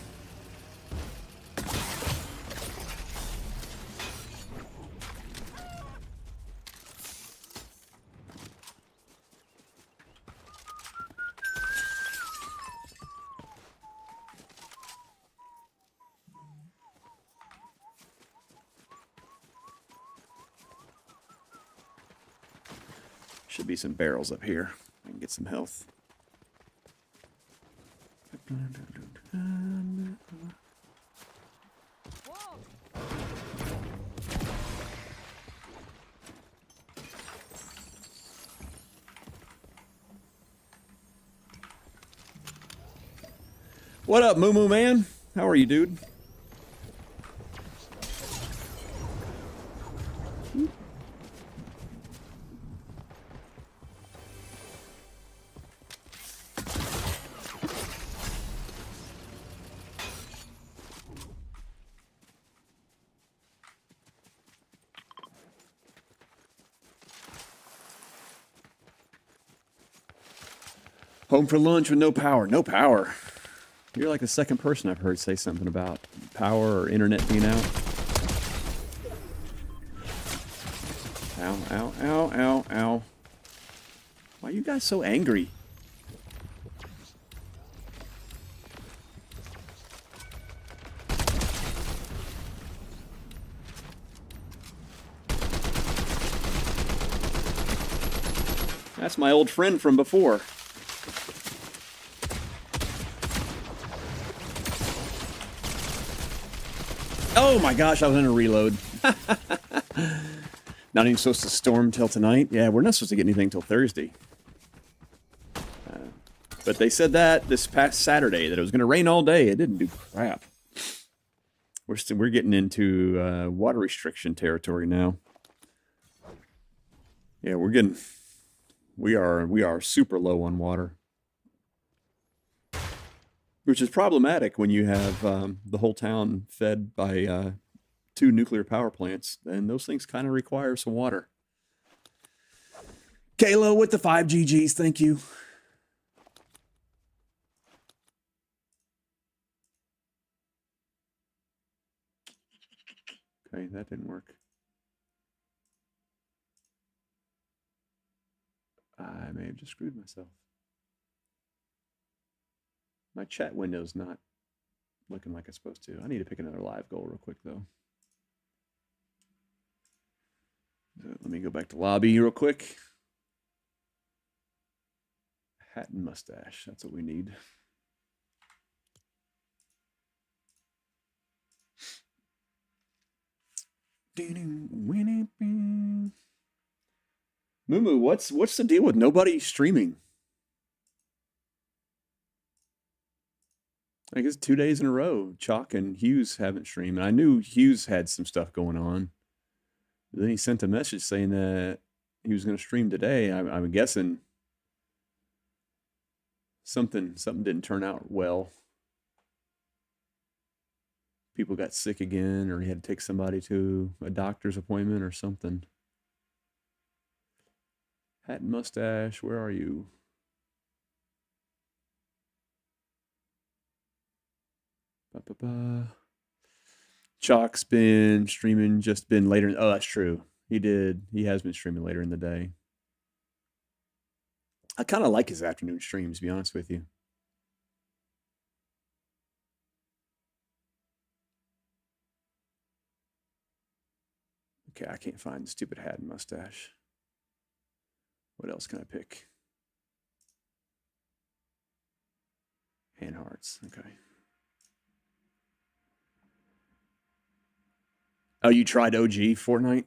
Should be some barrels up here. I can get some health. What up, Moo Moo Man? How are you, dude? Home for lunch with no power. No power. You're like the second person I've heard say something about power or internet being out. Ow, ow, ow, ow, ow. Why are you guys so angry? That's my old friend from before. Oh my gosh, I was in a reload. Not even supposed to storm till tonight. Yeah, we're not supposed to get anything till Thursday. But they said that this past Saturday, that it was going to rain all day. It didn't do crap. We're getting into water restriction territory now. Yeah, we are super low on water, which is problematic when you have the whole town fed by 2 nuclear power plants, and those things kind of require some water. Kayla with the 5 GGs, thank you. Okay, that didn't work. I may have just screwed myself. My chat window's not looking like it's supposed to. I need to pick another live goal real quick, though. Let me go back to lobby real quick. Hat and mustache. That's what we need. Mumu, what's the deal with nobody streaming? I guess 2 days in a row, Chalk and Hughes haven't streamed. And I knew Hughes had some stuff going on. But then he sent a message saying that he was going to stream today. I'm guessing something didn't turn out well. People got sick again, or he had to take somebody to a doctor's appointment or something. Hat and mustache, where are you? Chalk's been streaming, just been later. Oh, that's true. He has been streaming later in the day. I kind of like his afternoon streams, to be honest with you. Okay, I can't find the stupid hat and mustache. What else can I pick? Hand hearts, okay. Oh, you tried OG Fortnite?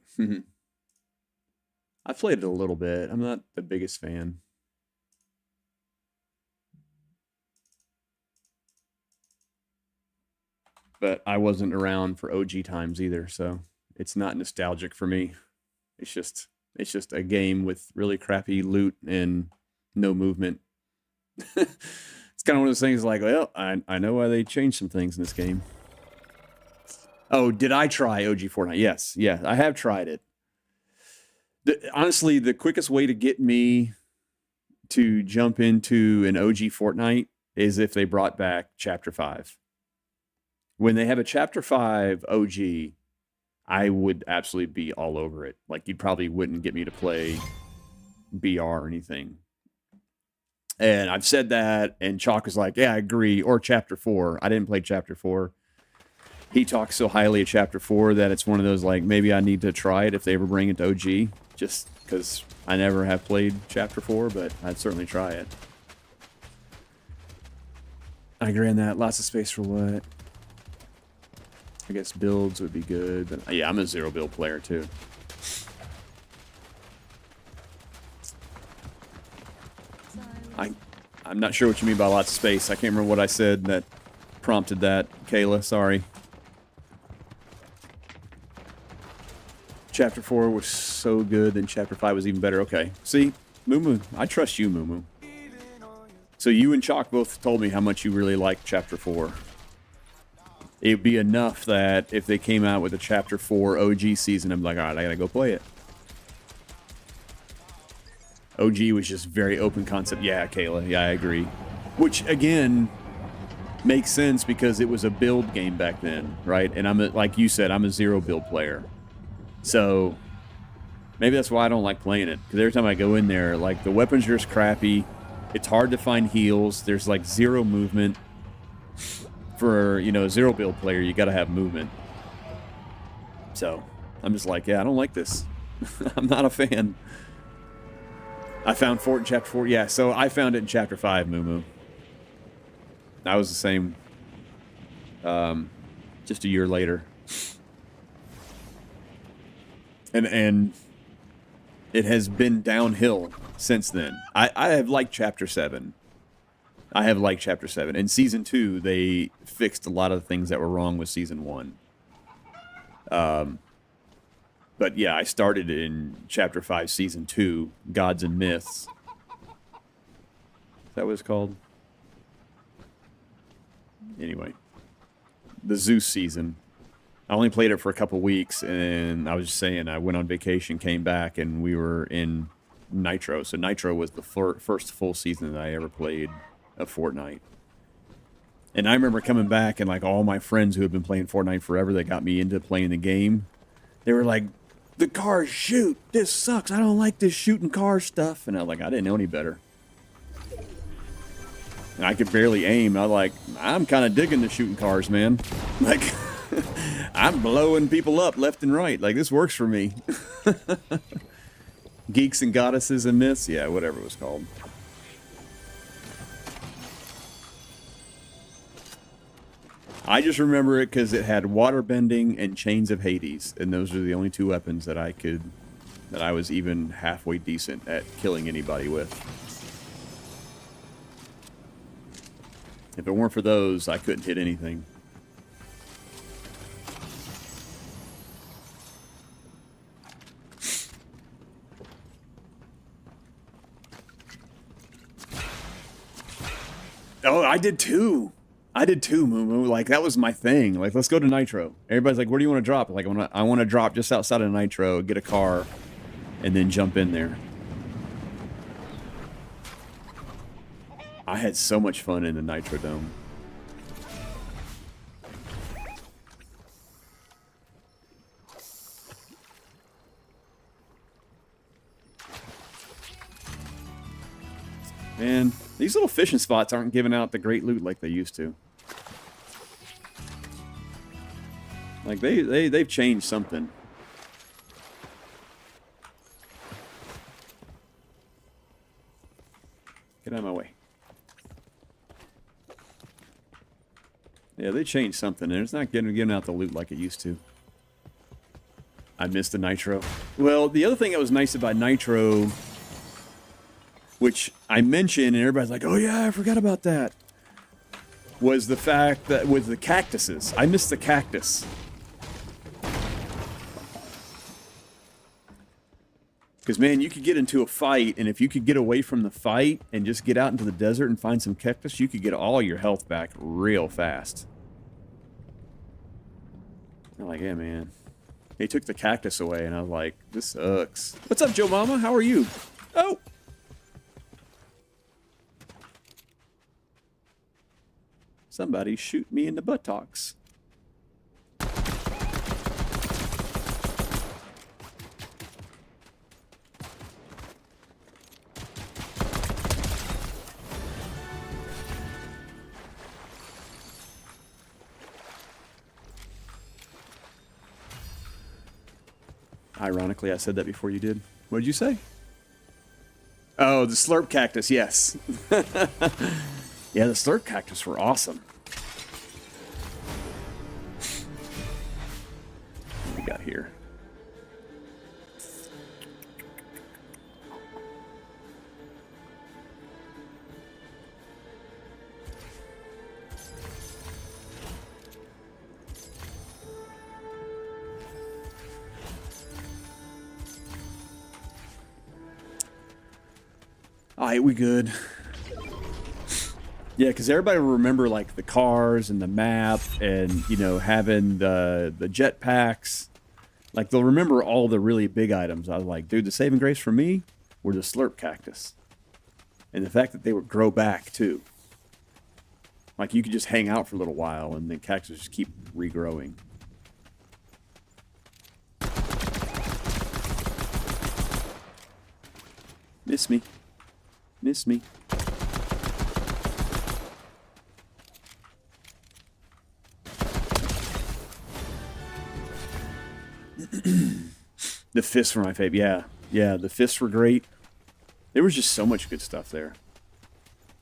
I played it a little bit. I'm not the biggest fan. But I wasn't around for OG times either, so it's not nostalgic for me. It's just a game with really crappy loot and no movement. It's kind of one of those things like, well, I know why they changed some things in this game. Oh, did I try OG Fortnite? Yes. Yeah, I have tried it. Honestly, the quickest way to get me to jump into an OG Fortnite is if they brought back Chapter 5. When they have a Chapter 5 OG, I would absolutely be all over it. Like, you probably wouldn't get me to play BR or anything. And I've said that, and Chalk is like, yeah, I agree. Or Chapter 4. I didn't play Chapter 4. He talks so highly of Chapter 4 that it's one of those, like, maybe I need to try it if they ever bring it to OG. Just because I never have played Chapter 4, but I'd certainly try it. I agree on that. Lots of space for what? I guess builds would be good, but yeah, I'm a zero build player too. I'm not sure what you mean by lots of space. I can't remember what I said that prompted that, Kayla. Sorry. Chapter 4 was so good, then Chapter 5 was even better. Okay. See, Mumu, I trust you, Mumu. So you and Chalk both told me how much you really liked Chapter 4. It'd be enough that if they came out with a Chapter 4 OG season, I'm like, all right, I gotta go play it. OG was just very open concept. Yeah, Kayla, yeah, I agree. Which, again, makes sense because it was a build game back then, right? And like you said, I'm a zero build player. So maybe that's why I don't like playing it. Because every time I go in there, like, the weapons are just crappy. It's hard to find heals. There's, like, zero movement. For, you know, a zero build player, you gotta have movement. So, I'm just like, yeah, I don't like this. I'm not a fan. I found Fort in Chapter 4. Yeah, so I found it in Chapter 5, Mumu. I was the same. Just a year later. And it has been downhill since then. I have liked Chapter 7. I have liked Chapter 7. In Season 2, they fixed a lot of the things that were wrong with Season 1. But yeah, I started in Chapter 5, Season 2, Gods and Myths. Is that what it's called? Anyway. The Zeus season. I only played it for a couple weeks, and I was just saying, I went on vacation, came back, and we were in Nitro. So Nitro was the first full season that I ever played of Fortnite. And I remember coming back, and like all my friends who had been playing Fortnite forever that got me into playing the game, they were like, the cars shoot. This sucks. I don't like this shooting car stuff. And I was like, I didn't know any better. And I could barely aim. I'm kind of digging the shooting cars, man. Like, I'm blowing people up left and right. Like, this works for me. Geeks and Goddesses and Myths? Yeah, whatever it was called. I just remember it because it had water bending and Chains of Hades. And those are the only two weapons that I was even halfway decent at killing anybody with. If it weren't for those, I couldn't hit anything. Oh, I did too. Moo Moo. Like, that was my thing. Like, let's go to Nitro. Everybody's like, where do you want to drop? Like, I want to drop just outside of Nitro, get a car, and then jump in there. I had so much fun in the Nitro Dome. Man, these little fishing spots aren't giving out the great loot like they used to. Like, they've changed something. Get out of my way. Yeah, they changed something, and it's not giving out the loot like it used to. I missed the Nitro. Well, the other thing that was nice about Nitro, which I mentioned, and everybody's like, oh yeah, I forgot about that, was the fact that with the cactuses. I missed the cactus. Because, man, you could get into a fight, and if you could get away from the fight and just get out into the desert and find some cactus, you could get all your health back real fast. I'm like, yeah, man. They took the cactus away, and I was like, this sucks. What's up, Joe Mama? How are you? Oh! Somebody shoot me in the buttocks. Ironically, I said that before you did. What did you say? Oh, the slurp cactus, yes. Yeah, the slurp cactus were awesome. What do we got here? Alright, we good. Yeah, because everybody will remember, like, the cars and the map and, you know, having the jetpacks. Like, they'll remember all the really big items. I was like, dude, the saving grace for me were the slurp cactus. And the fact that they would grow back, too. Like, you could just hang out for a little while and the cactus just keep regrowing. Miss me. Miss me. The fists were my fave. Yeah. Yeah, the fists were great. There was just so much good stuff there.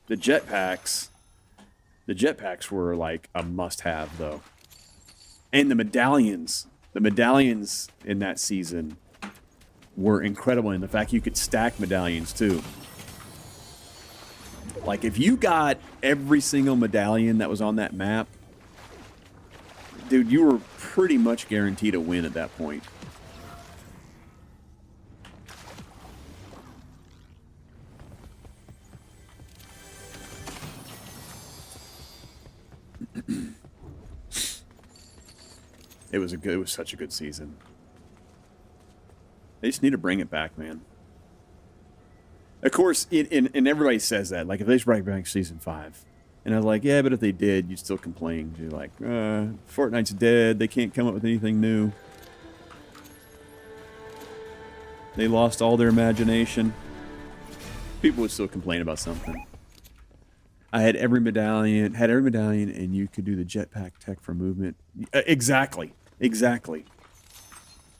The jetpacks were like a must-have, though. And the medallions. The medallions in that season were incredible. And the fact you could stack medallions, too. Like, if you got every single medallion that was on that map, dude, you were pretty much guaranteed a win at that point. It was such a good season. They just need to bring it back, man. Of course, and everybody says that. Like, if they just bring back Season 5. And I was like, yeah, but if they did, you'd still complain. You're like, Fortnite's dead. They can't come up with anything new. They lost all their imagination. People would still complain about something. I had every medallion, and you could do the jetpack tech for movement. Exactly.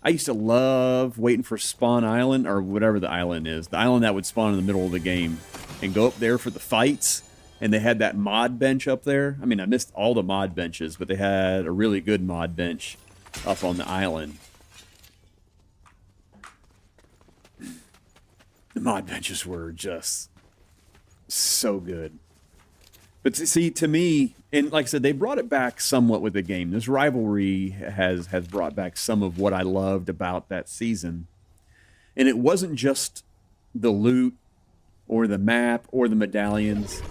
I used to love waiting for Spawn Island, or whatever the island is. The island that would spawn in the middle of the game. And go up there for the fights. And they had that mod bench up there. I mean, I missed all the mod benches, but they had a really good mod bench up on the island. The mod benches were just so good. But see, to me, and like I said, they brought it back somewhat with the game. This rivalry has brought back some of what I loved about that season. And it wasn't just the loot or the map or the medallions.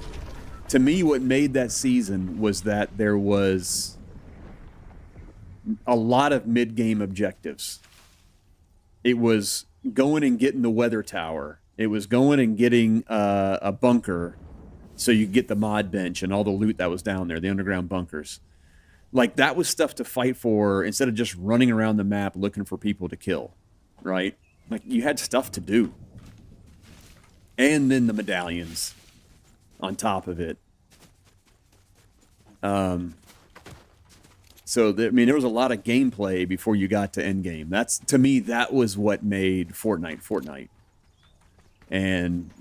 To me, what made that season was that there was a lot of mid-game objectives. It was going and getting the weather tower. It was going and getting a bunker so you get the mod bench and all the loot that was down there, the underground bunkers. Like, that was stuff to fight for instead of just running around the map looking for people to kill, right? Like, you had stuff to do. And then the medallions on top of it. So, I mean, there was a lot of gameplay before you got to endgame. To me, that was what made Fortnite. And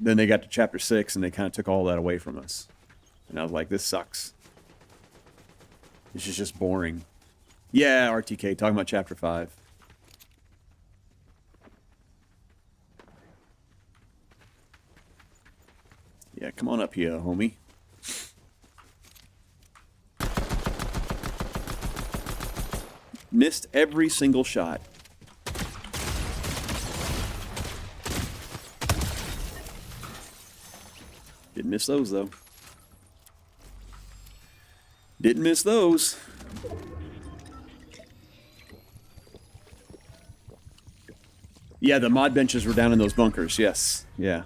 then they got to Chapter 6, and they kind of took all that away from us. And I was like, this sucks. This is just boring. Yeah, RTK, talking about Chapter 5. Yeah, come on up here, homie. Missed every single shot. Didn't miss those, though. Didn't miss those. Yeah, the mod benches were down in those bunkers. Yes. Yeah.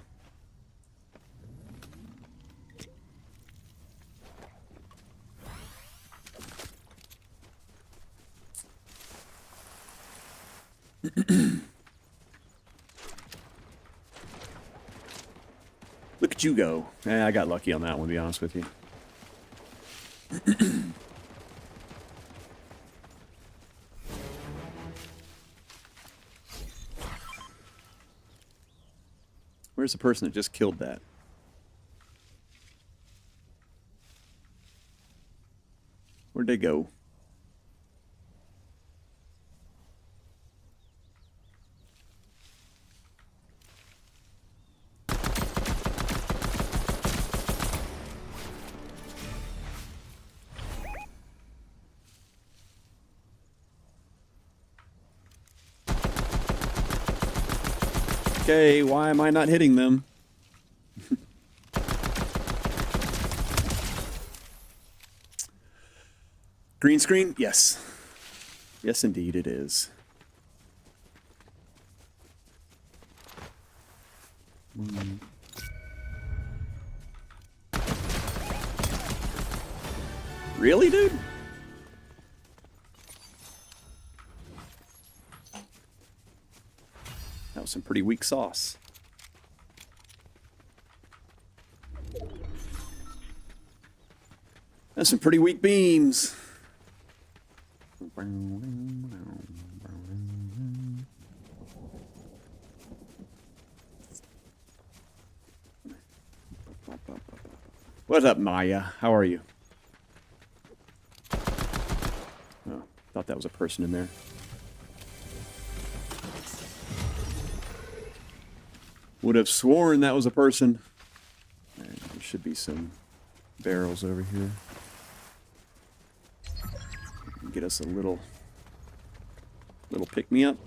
Look at you go. I got lucky on that one, to be honest with you. Where's the person that just killed that? Where'd they go? Okay, why am I not hitting them? Green screen? Yes. Yes, indeed it is. Really, dude? That was some pretty weak sauce. That's some pretty weak beams. What's up, Maya? How are you? Oh, thought that was a person in there. Would have sworn that was a person. There should be some barrels over here. Get us a little pick-me-up.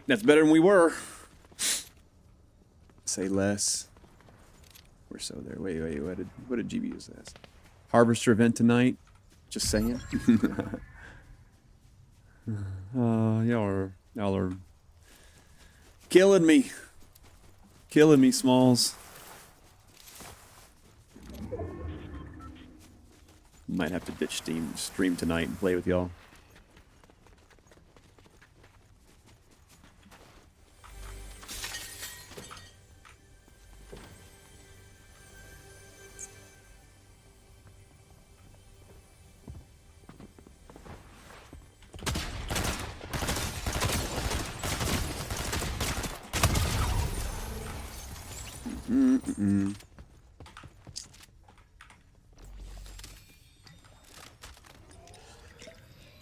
That's better than we were. Say less. We're so there. Wait. What did GB use this? Harvester event tonight. Just saying. Y'all are killing me. Killing me, Smalls. Might have to ditch stream tonight and play with y'all.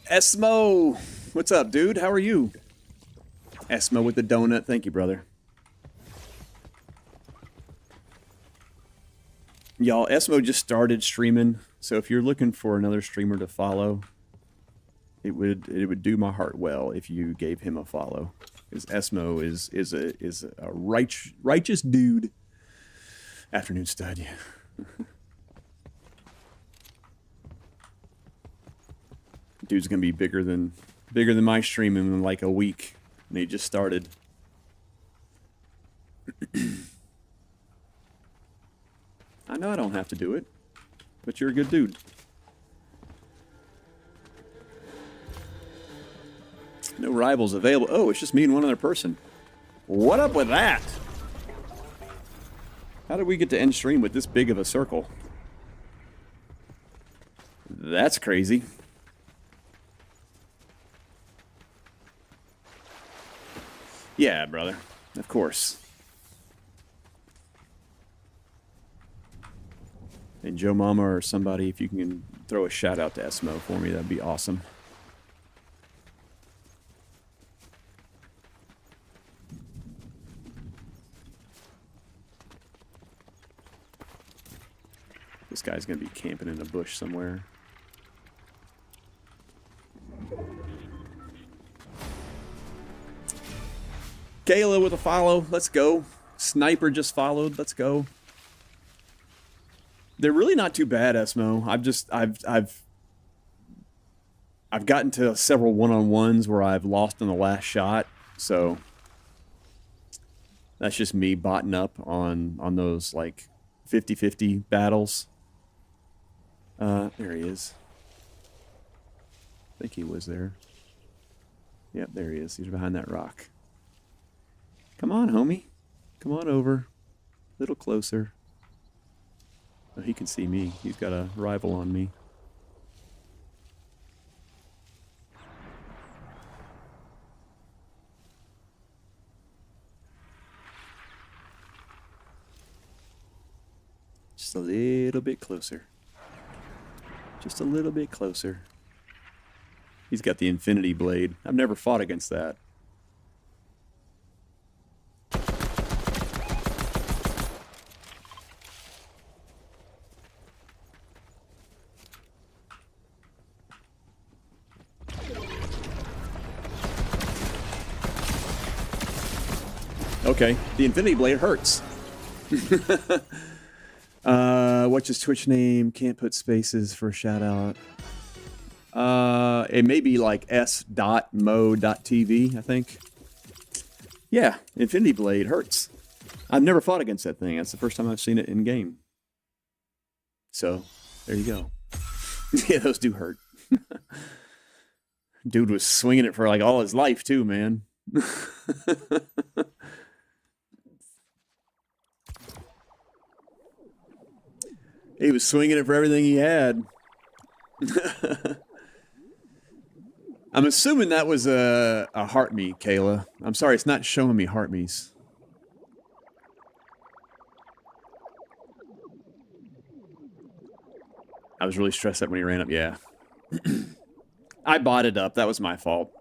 Esmo, what's up, dude? How are you? Esmo with the donut. Thank you, brother. Y'all, Esmo just started streaming, so if you're looking for another streamer to follow, it would do my heart well if you gave him a follow. Because Esmo is a righteous dude. Afternoon stud, yeah. Dude's gonna be bigger than my stream in like a week, and he just started. I know I don't have to do it, but you're a good dude. No rivals available. Oh, it's just me and one other person. What up with that? How did we get to end stream with this big of a circle? That's crazy. Yeah, brother. Of course. And Joe Mama or somebody, if you can throw a shout out to Esmo for me, that'd be awesome. This guy's gonna be camping in a bush somewhere. Kayla with a follow. Let's go. Sniper just followed. Let's go. They're really not too bad, Esmo. I've gotten to several one-on-ones where I've lost in the last shot, so that's just me botting up on those like 50-50 battles. There he is. I think he was there. Yep, there he is. He's behind that rock. Come on, homie. Come on over. A little closer. Oh, he can see me. He's got a rival on me. Just a little bit closer. Just a little bit closer. He's got the infinity blade. I've never fought against that. Okay, the infinity blade hurts. What's his Twitch name? Can't put spaces for a shout out. It may be like s.mo.tv, I think. Yeah, infinity blade hurts. I've never fought against that thing. That's the first time I've seen it in game. So, there you go. Yeah, those do hurt. Dude was swinging it for like all his life too, man. He was swinging it for everything he had. I'm assuming that was a heart me, Kayla. I'm sorry, it's not showing me heart me's. I was really stressed out when he ran up. Yeah. I bought it up. That was my fault.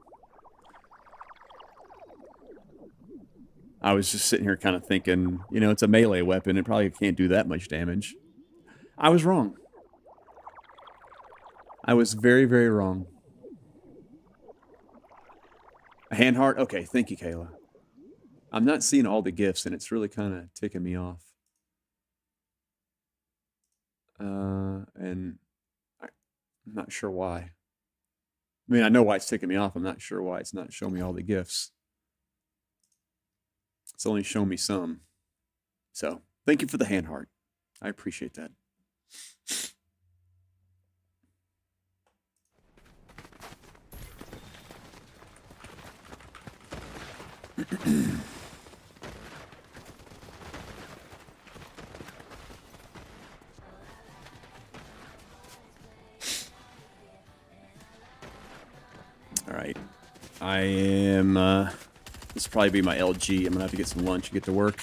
I was just sitting here kind of thinking, you know, it's a melee weapon. It probably can't do that much damage. I was wrong. I was very, very wrong. A hand heart? Okay, thank you, Kayla. I'm not seeing all the gifts, and it's really kind of ticking me off. And I'm not sure why. I mean, I know why it's ticking me off. I'm not sure why it's not showing me all the gifts. It's only showing me some. So, thank you for the hand heart. I appreciate that. All right. I am, this will probably be my LG. I'm going to have to get some lunch and get to work.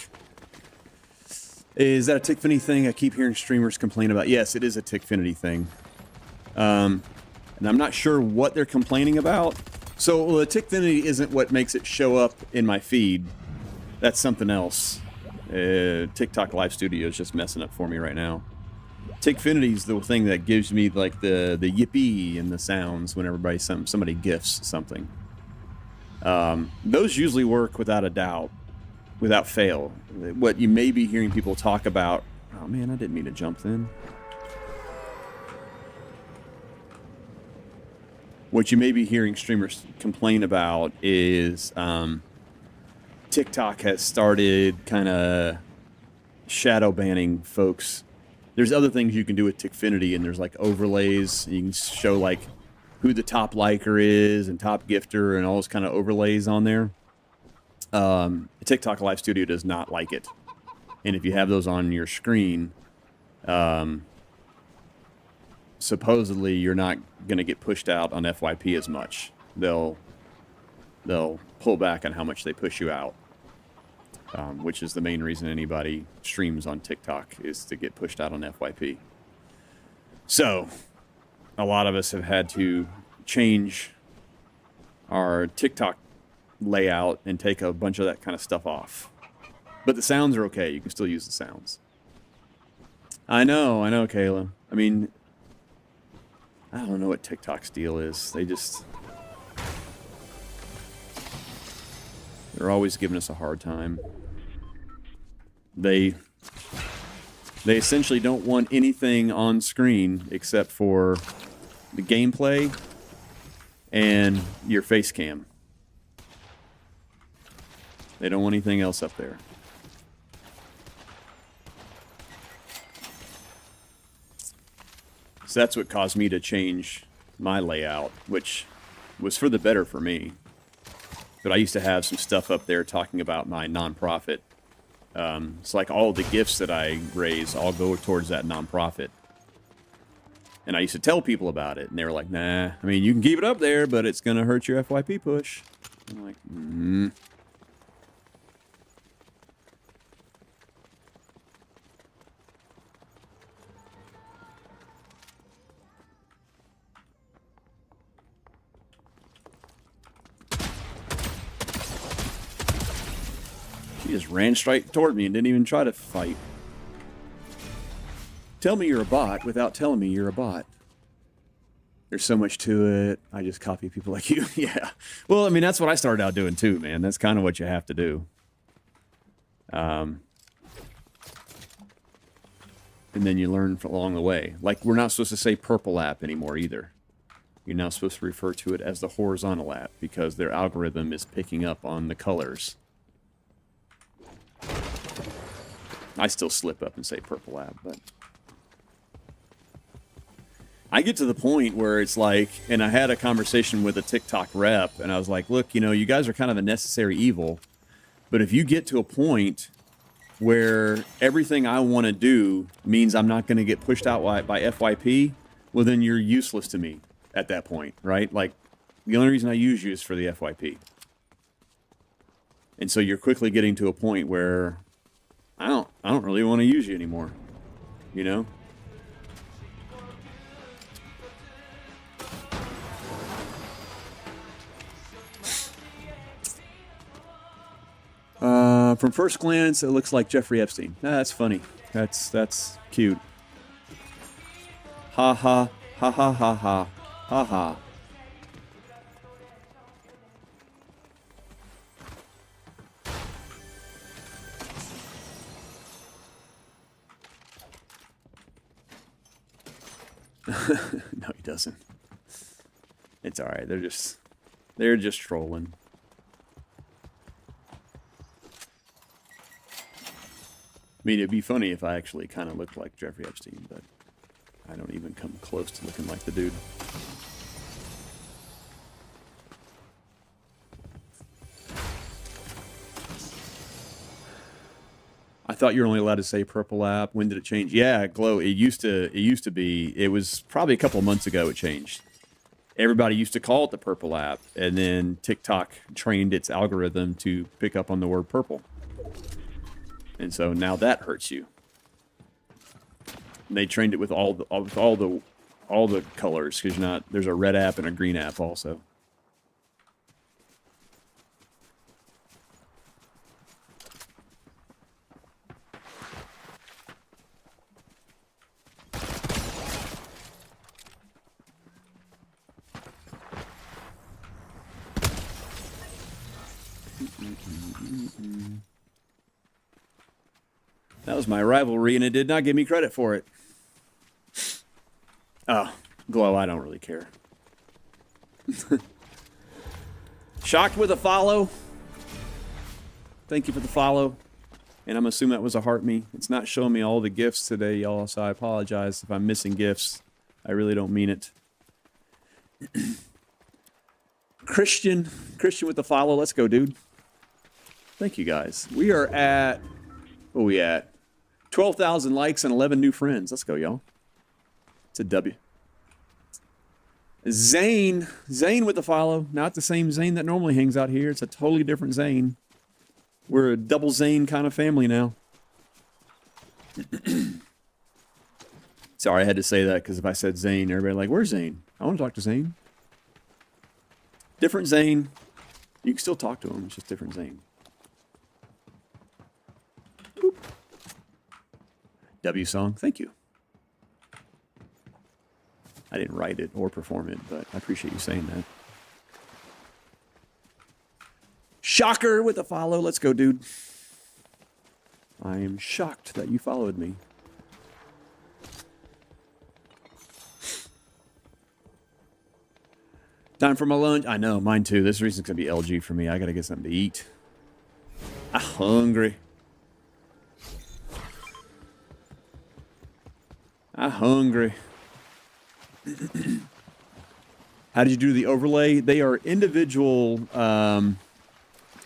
Is that a Tickfinity thing I keep hearing streamers complain about? Yes, it is a Tickfinity thing. And I'm not sure what they're complaining about. So the Tickfinity isn't what makes it show up in my feed. That's something else. TikTok Live Studio is just messing up for me right now. Tickfinity is the thing that gives me like the yippee and the sounds whenever somebody gifts something. Those usually work without a doubt, without fail. What you may be hearing people talk about... Oh man, I didn't mean to jump then. What you may be hearing streamers complain about is TikTok has started kind of shadow banning folks. There's other things you can do with Tickfinity, and there's like overlays. You can show like who the top liker is and top gifter and all those kind of overlays on there. TikTok Live Studio does not like it. And if you have those on your screen, supposedly you're not going to get pushed out on FYP as much. They'll pull back on how much they push you out, which is the main reason anybody streams on TikTok, is to get pushed out on FYP. So a lot of us have had to change our TikTok layout and take a bunch of that kind of stuff off. But the sounds are okay. You can still use the sounds. I know, Kayla. I mean, I don't know what TikTok's deal is. They're always giving us a hard time. They essentially don't want anything on screen except for the gameplay and your face cam. They don't want anything else up there. So that's what caused me to change my layout, which was for the better for me. But I used to have some stuff up there talking about my nonprofit. It's like all the gifts that I raise all go towards that nonprofit. And I used to tell people about it, and they were like, nah, I mean, you can keep it up there, but it's going to hurt your FYP push. I'm like, She just ran straight toward me and didn't even try to fight. Tell me you're a bot without telling me you're a bot. There's so much to it. I just copy people like you. Yeah. Well, I mean, that's what I started out doing too, man. That's kind of what you have to do. And then you learn along the way. Like, we're not supposed to say purple app anymore either. You're now supposed to refer to it as the horizontal app because their algorithm is picking up on the colors. I still slip up and say purple app, but I get to the point where it's like, and I had a conversation with a TikTok rep, and I was like, look, you know, you guys are kind of a necessary evil, but if you get to a point where everything I want to do means I'm not going to get pushed out by FYP, well, then you're useless to me at that point, right? Like, the only reason I use you is for the FYP. And so you're quickly getting to a point where I don't really want to use you anymore, you know? From first glance, it looks like Jeffrey Epstein. That's funny. That's cute. Ha ha ha ha ha ha ha ha. No, he doesn't. It's all right. They're just trolling. I mean, it'd be funny if I actually kind of looked like Jeffrey Epstein, but I don't even come close to looking like the dude. I thought you were only allowed to say purple app. When did it change? Yeah, Glow. It used to be. It was probably a couple of months ago. It changed. Everybody used to call it the purple app, and then TikTok trained its algorithm to pick up on the word purple, and so now that hurts you. And they trained it with all the colors because there's a red app and a green app also. That was my rivalry, and it did not give me credit for it. Oh, Glow, I don't really care. Shocked with a follow. Thank you for the follow. And I'm assuming that was a heart me. It's not showing me all the gifts today, y'all, so I apologize if I'm missing gifts. I really don't mean it. Christian with the follow. Let's go, dude. Thank you, guys. We are at... What are we at? 12,000 likes and 11 new friends. Let's go, y'all. It's a W. Zane with the follow. Not the same Zane that normally hangs out here. It's a totally different Zane. We're a double Zane kind of family now. Sorry, I had to say that because if I said Zane, everybody like, where's Zane? I want to talk to Zane. Different Zane. You can still talk to him. It's just different Zane. Boop. W song. Thank you. I didn't write it or perform it, but I appreciate you saying that. Shocker with a follow. Let's go, dude. I am shocked that you followed me. Time for my lunch. I know, mine too. This reason's going to be LG for me. I got to get something to eat. I'm hungry. I'm hungry. How did you do the overlay? They are individual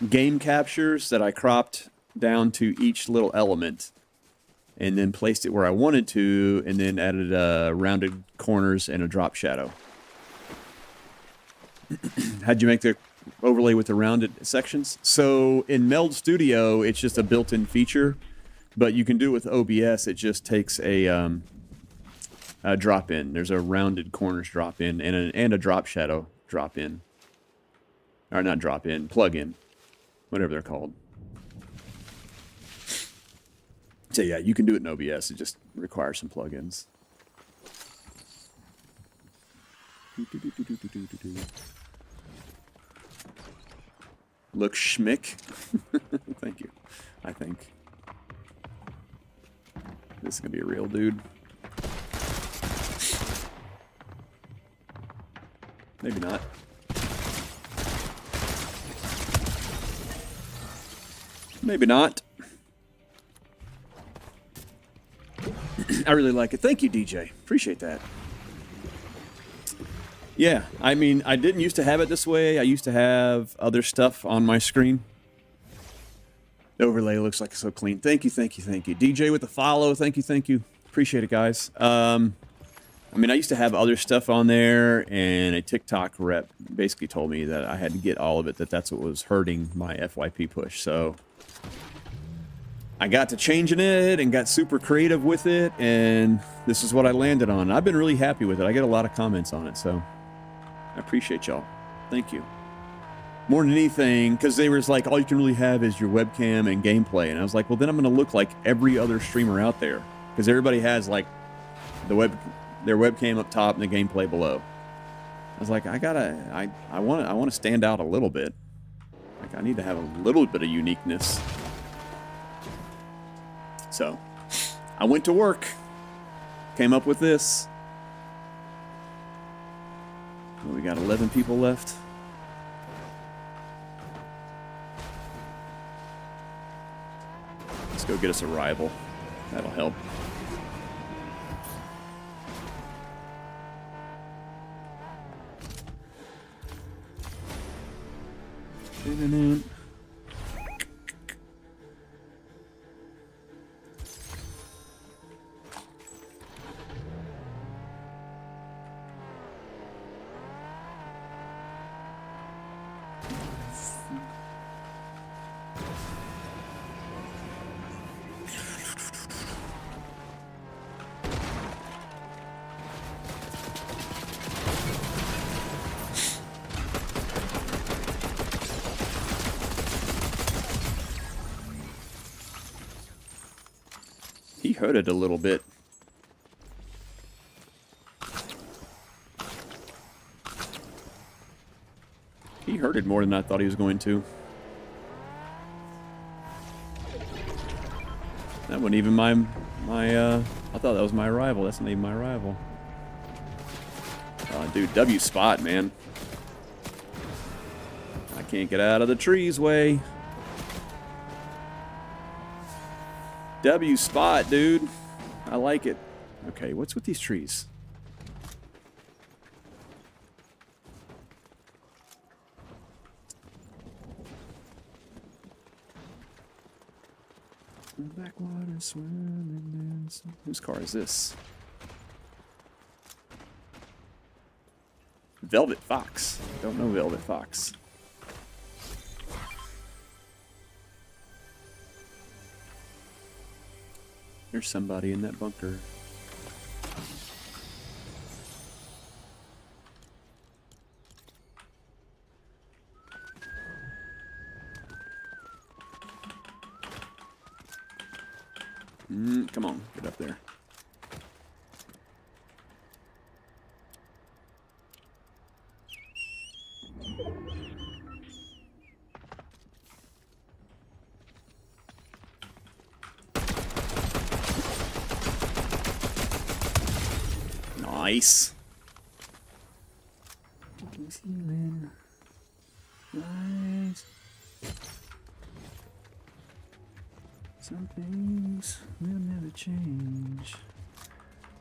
game captures that I cropped down to each little element and then placed it where I wanted to and then added rounded corners and a drop shadow. How'd you make the overlay with the rounded sections? So in Meld Studio, it's just a built-in feature, but you can do it with OBS. It just takes a drop in. There's a rounded corners drop in and a drop shadow drop in. Or not drop in, plug in. Whatever they're called. So yeah, you can do it in OBS. It just requires some plugins. Look schmick. Thank you. I think. This is going to be a real dude. Maybe not. Maybe not. I really like it. Thank you, DJ. Appreciate that. Yeah, I mean, I didn't used to have it this way. I used to have other stuff on my screen. The overlay looks like it's so clean. Thank you, thank you, thank you. DJ with the follow. Thank you, thank you. Appreciate it, guys. I mean, I used to have other stuff on there, and a TikTok rep basically told me that I had to get all of it, that's what was hurting my FYP push. So I got to changing it and got super creative with it, and this is what I landed on. I've been really happy with it. I get a lot of comments on it, so I appreciate y'all. Thank you. More than anything, because they were like, all you can really have is your webcam and gameplay. And I was like, well, then I'm going to look like every other streamer out there. Because everybody has, like, their webcam up top and the gameplay below. I was like, I want to stand out a little bit. Like, I need to have a little bit of uniqueness. So, I went to work. Came up with this. We got 11 people left. Let's go get us a rival. That'll help. He hurt it a little bit. He hurt it more than I thought he was going to. That wasn't even my I thought that was my rival. That's not even my rival. Dude, W spot, man. I can't get out of the trees way. W spot, dude. I like it. Okay, what's with these trees? Backwater swimming. Whose car is this? Velvet Fox. Don't know Velvet Fox. There's somebody in that bunker. Come on, get up there. Nice. Some things will never change.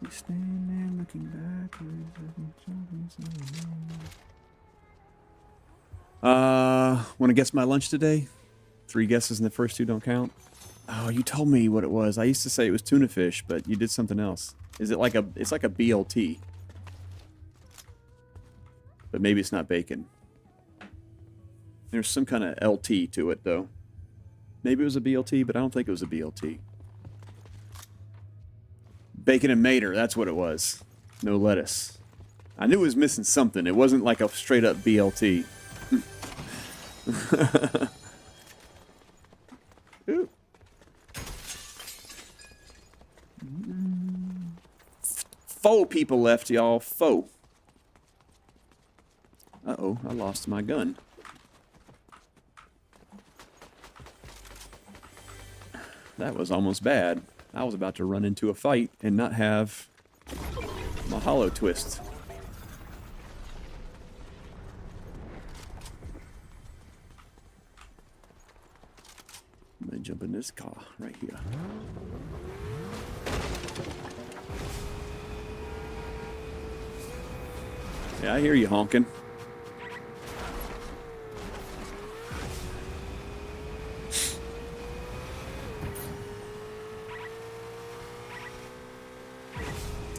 We stand there looking backwards. Want to guess my lunch today? 3 guesses and the first 2 don't count. Oh, you told me what it was. I used to say it was tuna fish, but you did something else. Is it like it's like a BLT? But maybe it's not bacon. There's some kind of LT to it, though. Maybe it was a BLT, but I don't think it was a BLT. Bacon and mater, that's what it was. No lettuce. I knew it was missing something. It wasn't like a straight-up BLT. Ooh. Four people left, y'all. 4. Uh-oh, I lost my gun. That was almost bad. I was about to run into a fight and not have my hollow twist. I'm gonna jump in this car right here. Yeah, I hear you honking.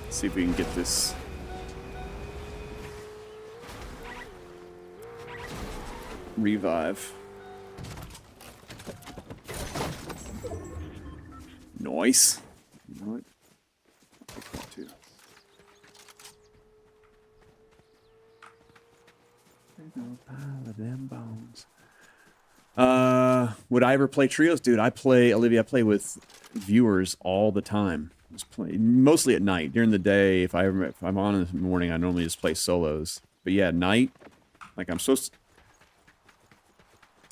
See if we can get this. Revive. Nice. You know what? I'll take that too. There's no pile of them bones. Would I ever play trios? Dude, I play, Olivia, I play with viewers all the time. Just play mostly at night. During the day, if I'm on in the morning, I normally just play solos. But yeah, at night, like I'm supposed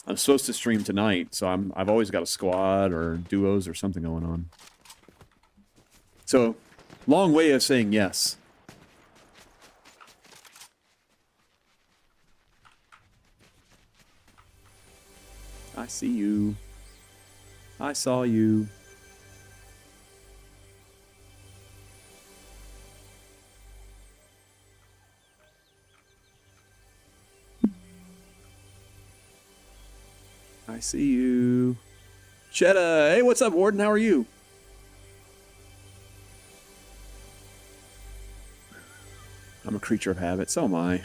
to stream tonight, so I've always got a squad or duos or something going on. So, long way of saying yes. I see you. I saw you. I see you. Chetta, hey, what's up, Warden? How are you? I'm a creature of habit, so am I.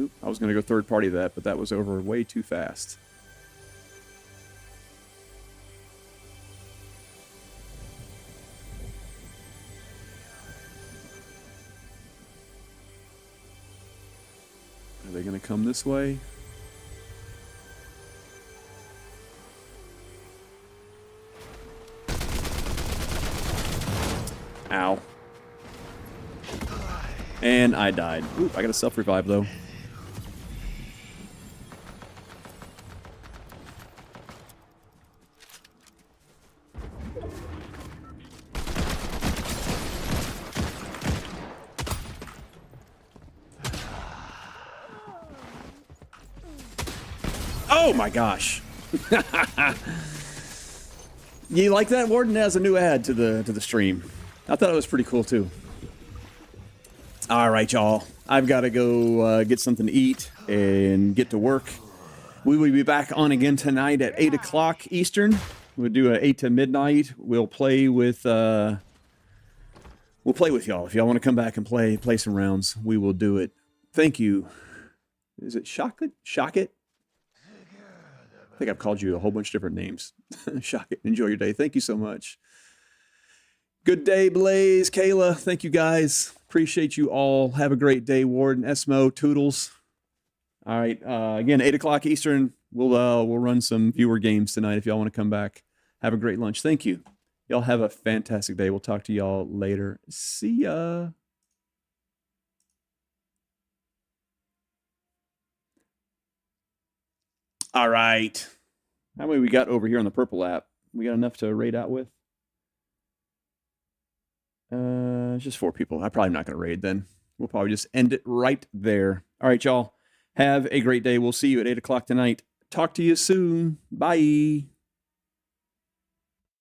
Oop, I was going to go third party that, but that was over way too fast. Are they going to come this way? Ow. And I died. Ooh, I got a self-revive, though. Oh my gosh. You like that? Warden has a new ad to the stream. I thought it was pretty cool too. All right, y'all. I've got to go get something to eat and get to work. We will be back on again tonight at 8 o'clock Eastern. We'll do an 8 to midnight. We'll play with y'all. If y'all want to come back and play some rounds, we will do it. Thank you. Is it Shock It? I think I've called you a whole bunch of different names. Shock it. Enjoy your day. Thank you so much. Good day, Blaze, Kayla. Thank you, guys. Appreciate you all. Have a great day, Warden, Esmo, Toodles. All right. Again, 8 o'clock Eastern. We'll run some viewer games tonight if y'all want to come back. Have a great lunch. Thank you. Y'all have a fantastic day. We'll talk to y'all later. See ya. All right. How many we got over here on the purple app? We got enough to raid out with? Just 4 people. I'm probably not going to raid then. We'll probably just end it right there. All right, y'all. Have a great day. We'll see you at 8 o'clock tonight. Talk to you soon. Bye.